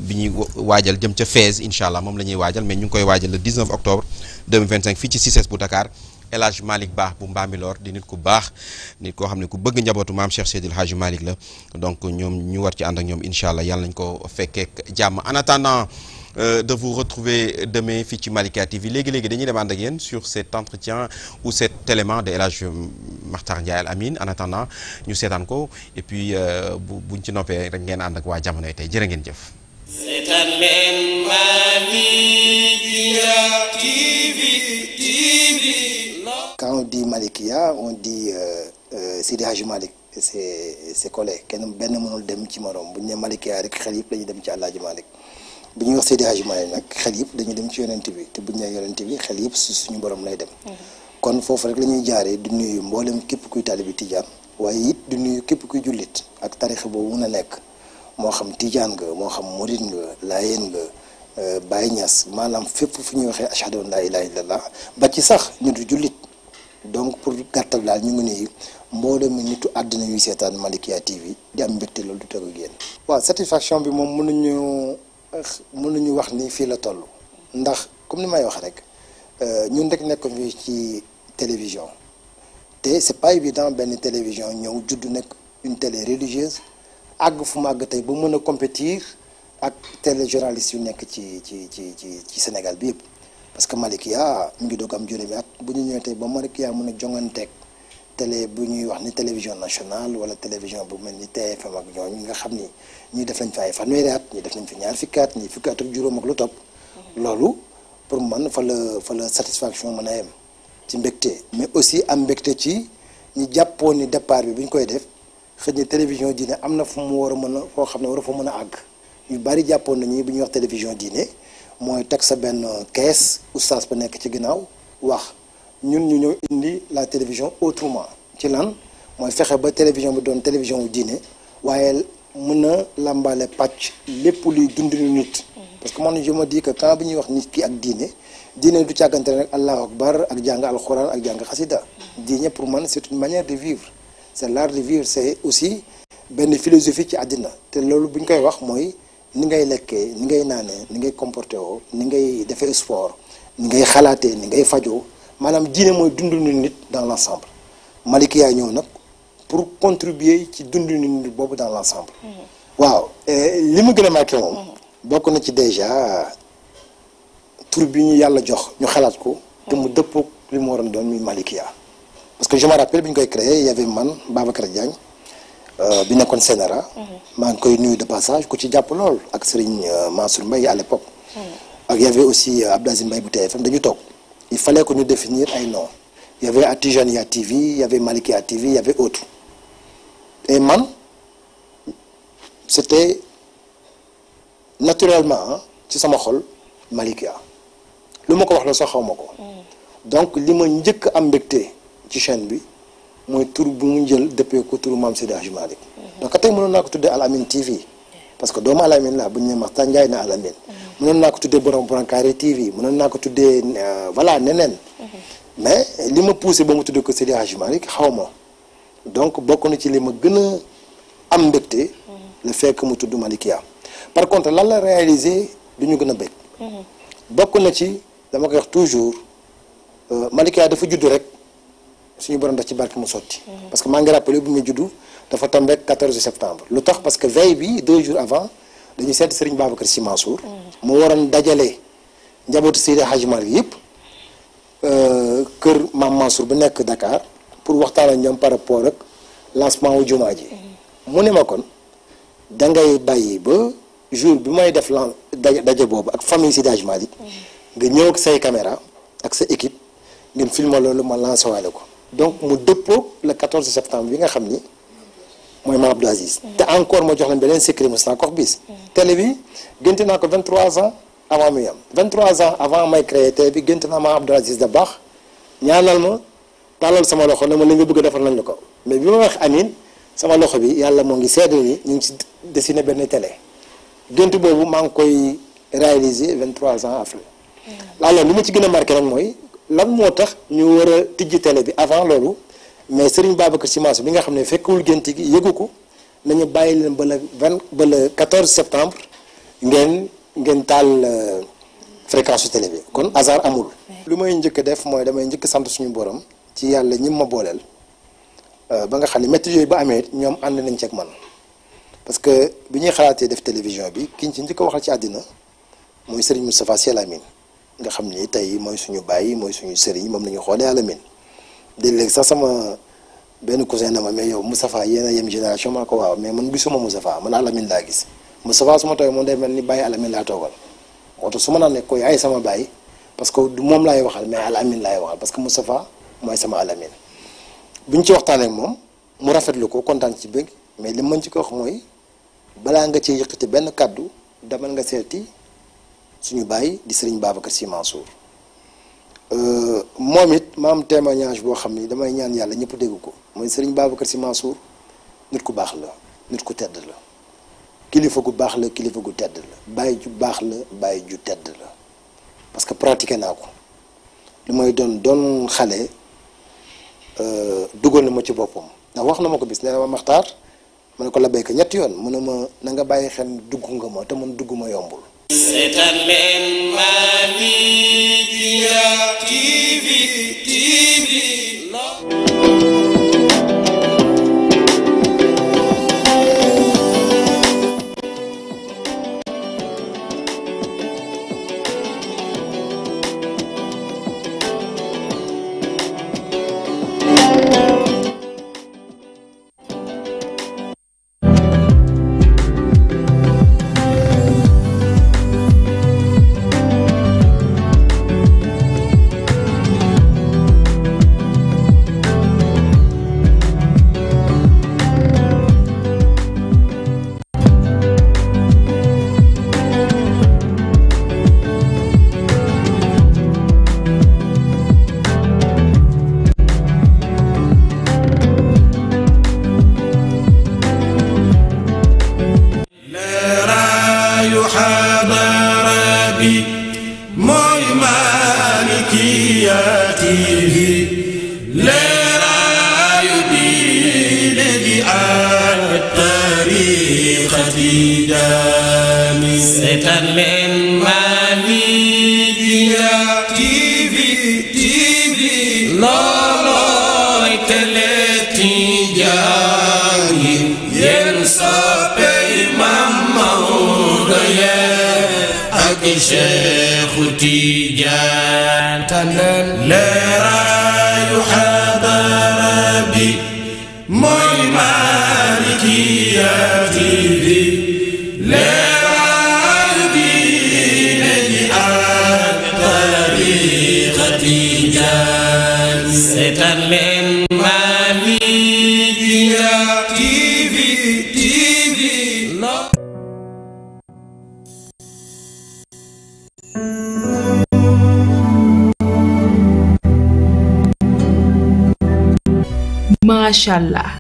bi ñuy waajal jëm ca Fès incha allah moom la ñuy waajal mais ñu ngi koy waajal le 19 octobre 2025 fii ci CICES bu Dakar El Hadj Malick Ba bu Mbambilor di nit ku baax nit koo xam ne ku bëgg njabootu maam Cheikh Seydil Hadji Malick la donc ñoom ñu war ci ànd ak ñoom incha allah yàlla nañ ko fekkeek jàmm en attendant de vous retrouver demain fii ci Malika TV léegi-léegi dañuy dem ànd ak yéen sur cet entretien ou cet élément de El Hadj Makhtar Ndiaye Al Amine en attendant ñu seetaan ko et puis buñ ci noppee rek ngeen ànd ak waa jamonoy tey jërë ngeen jëf. seetaan leen Malikia TV. Quand on dit Malikia, on dit Seydi Hadji Malick c'est collé kenn benn mënul dem ci morom bu ñu nee Malikia rek xel yëpp dañuy dem ci Alaaji Malick bu ñuy wax Seydi Hadji Malick nag xel yëpp dañuy dem ci yonent bi te bu ñu nee yonent bi xel yëpp suñu borom lay dem. kon foofu rek la ñuy jaaree di nuyu mboolem képp kuy taalibi Tijaan waaye it di nuyu képp kuy jullit ak tarixa boobu mun a nekk moo xam Tijaan nga moo xam Murid nga Laayeen nga. Baye Niass maanaam fépp fu ñuy waxee ashhadu an laa ilaaha illallah ba ci sax ñu du jullit donc pour gàttal daal ñu ngi nuyu mboolem nitu àddina yuy seetaan Malikia TV di am mbégte loolu du tegu génn. waaw satisfaction bi moom mënuñu wax ni fii la toll ndax comme ni may wax rek ñun rek nekk fi ci télévision te c'est pas évident benn télévision ñëw juddu nekk une télé religieuse àgg fu mu àgg tey ba mën a compétir. ak téléjournaliste yu nekk ci Sénégal bi yëpp parce que Malikia mu ngi doog am juróomi at bu ñu ñëwee tey ba Malikia mën a jonganteeg télé bu ñuy wax ni télévision nationale wala télévision bu mel ni TFM ak ñooñu nga xam ni ñii def nañ fi ay fanweeri at ñii def nañ fi ñaar fukki at ñii fukki at ak juróom ak lu topp loolu pour man fa la satisfaction mën a yem ci mbégte mais aussi am mbégte ci ñi jàppoon ni départ bi bu ñu koy def xëy na télévision diine am na fu mu war a mën a foo xam ne war a fa mën a àgg. ñu bari jàppoon nañu bu ñuy wax télévision diine mooy teg sa benn kees oustaz ba nekk ci ginnaaw wax ñun ñu ñëw indi la télévision autrement ci lan mooy fexe ba télévision bi doon télévision wu diine waaye mën a làmbaale pàcc lépp luy dundinu nit. parce que man je me dis que quand bi ñuy wax nit ki ak diine du càggante rek allahu akbar ak jàng alxuraan ak jàng xasida diine pour man c'est une manière de vivre c'est l'art de vivre c'est aussi benn philosophie ci àddina te loolu bu ñu koy wax mooy. ni ngay lekkee ni ngay naanee ni ngay comporté woo ni ngay defee sport ni ngay xalaatee ni ngay fajoo maanaam diine mooy dundinu nit dans l'ensemble Malikia ñëw nag pour contribuer ci dundinu nit boobu dans l'ensemble waaw li ma gën a marqué moom bokk na ci déjà tur bi ñu yàlla jox ñu xalaat ko te mu dëppook li mu waroon doon muy Malikia parce que je me rappelle bi ñu koy créé il y avait man Babacar Diagne bi nekkoon Sénéra maa ngi koy nuyu de passage ku ci jàpp lool ak Serigne Mansour Mbaye à l'époque ak y avait aussi Abdou Aziz Mbaye bu TFM dañu toog il fallait que ñu définir ay noms y avait Atijania TV y avait Malikia TV y avait autre et man c'était naturellement ci sama xol Malikia lu ma ko wax la sax xaw ma ko donc li ma njëkk am mbégte ci chaîne bi mooy tur bu mu jël dëppee ko turu maam Seydi Hadji Malick donc tey mënoon naa ko tuddee Al Amine TV parce que doomu Al Amine la bu ñu nee Makhtar Ndiaye na Al Amine mënoon naa ko tuddee borom Brancare TV mënoon naa ko tuddee voilà neneen mais li ma poussé ba mu tuddee ko Seydi Hadji Malick xaw ma donc bokk na ci li ma gën a am mbégte le fait que mu tudd Malikia par contre lan la réaliser du ñu gën a bég bokk na ci dama koy wax toujours Malikia dafa juddu rek suñu borom daf ci barke mu sotti parce que maa ngi rappelé bu muy juddu dafa tombé 14 septembre lu tax parce que veille bi 2 jours avant dañuy seet Serigne Babacar Sy Mansour mu waroon dajale njabootu Seydi Hadji Malick yëpp kër Mame Mansour bu nekk Dakar pour waxtaan ak ñoom par rapport ak lancement wu jumaa ji mu ne ma kon da ngay bàyyi ba jour bi may def daje boobu ak famille Seydi Hadji Malick nga ñëw ak say caméra ak sa équipe ngeen filma loolu ma lancé waale ko donc mu dëppoo le 14 septembre bi nga xam ni mooy Mame Abdou Aziz te encore ma jox leen beneen secret mos naa ko wax bis télé bi gént naa ko 23 ans avant muy am 23 ans avant may créé télé bi gént naa Mame Abdou Aziz da baax ñaanal ma tàllal sama loxo ne ma li nga bëgg a defal nañ la ko mais bi ma wax amin sama loxo bi yàlla moo ngi seede ni ñu ngi ci dessiné benn télé gént boobu maa ngi koy réaliser 23 ans après alors li ma ci gën a marqué nag mooy lan moo tax ñu war a tijji télé bi avant loolu mais Serigne Babacar Sy Mansour bi nga xam ne fekkul gént gi yëgu ko nañu bàyyi leen ba le 14 septembre ngeen taal fréquence su télé bi kon hasard amul. lu may njëkk a def mooy damay njëkk sant suñu borom ci yàlla ñi ma booleel ba nga xam ne métti yooyu ba amee ñoom ànd nañ ci ak man parce que bi ñuy xalaatee def télévision bi ki ñu ci njëkk a waxal ci àddina mooy Serigne Moustapha Sy Al Amine nga xam ni tey mooy suñu baay mooy suñu Serigne moom la ñu xoolee Al Amine léeg-léeg sax sama benn cousin na ma mais yow Moustapha yéen a yem génération maa ko waaw mais man gisuma Moustapha man Al Amine laa gis Moustapha su ma tooy moom day mel ni bàyyi Al Amine laa toogal moo tax su ma naan ne ko yaay sama baay parce que du moom laay waxal mais Al Amine laay waxal parce que Moustapha mooy sama Al Amine bu ñu ci waxtaanee ak moom mu rafetlu ko kontaan ci bëgg mais li ma ci ko wax mooy balaa nga ci yëkkati benn kàddu demal nga seeti suñu baay di Serigne Babacar Sy Mansour moom it ma am témoignage boo xam ni damay ñaan yàlla ñëpp dégg ko mooy Serigne Babacar Sy Mansour nit ku baax la nit ku tedd la kilifa gu baax la kilifa gu tedd la baay ju baax la baay ju tedd la parce que pratiqué naa ko li may doon xale dugal na ma ci boppam ndax wax na ma ko bis nee na ma Maxtaar ma ne ko la béykat ñetti yoon mu ne ma na nga bàyyi xel dugg nga ma te man dugg ma yombul. seetaan leen Malikia TV. Cheikh Tidiane tanen leeraayu xadara bi mooy Malikia TV leeraayu diine ji ak tariixa Tidiane seetaan leen Malikia TV. Mashallah.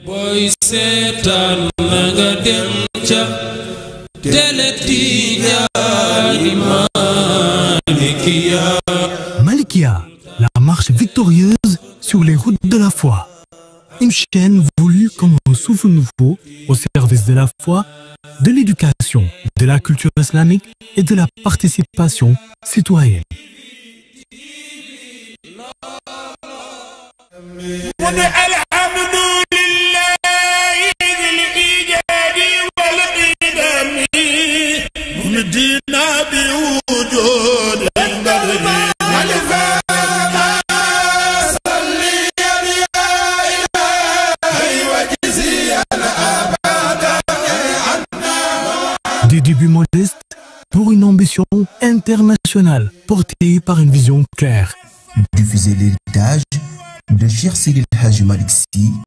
Boy seetaan na nga dem ca Télé Tidiane Malikia. Malikia, la marche victorieuse sur les routes de la foi. Une chaîne voulue comme un souffle nouveau au service de la foi, de l'éducation, de la culture islamique et de la participation citoyenne. Des débuts modestes pour une ambition internationale portée par une vision claire. Diffuser l'héritage de Cheikh Seydi El Hadji Malick Sy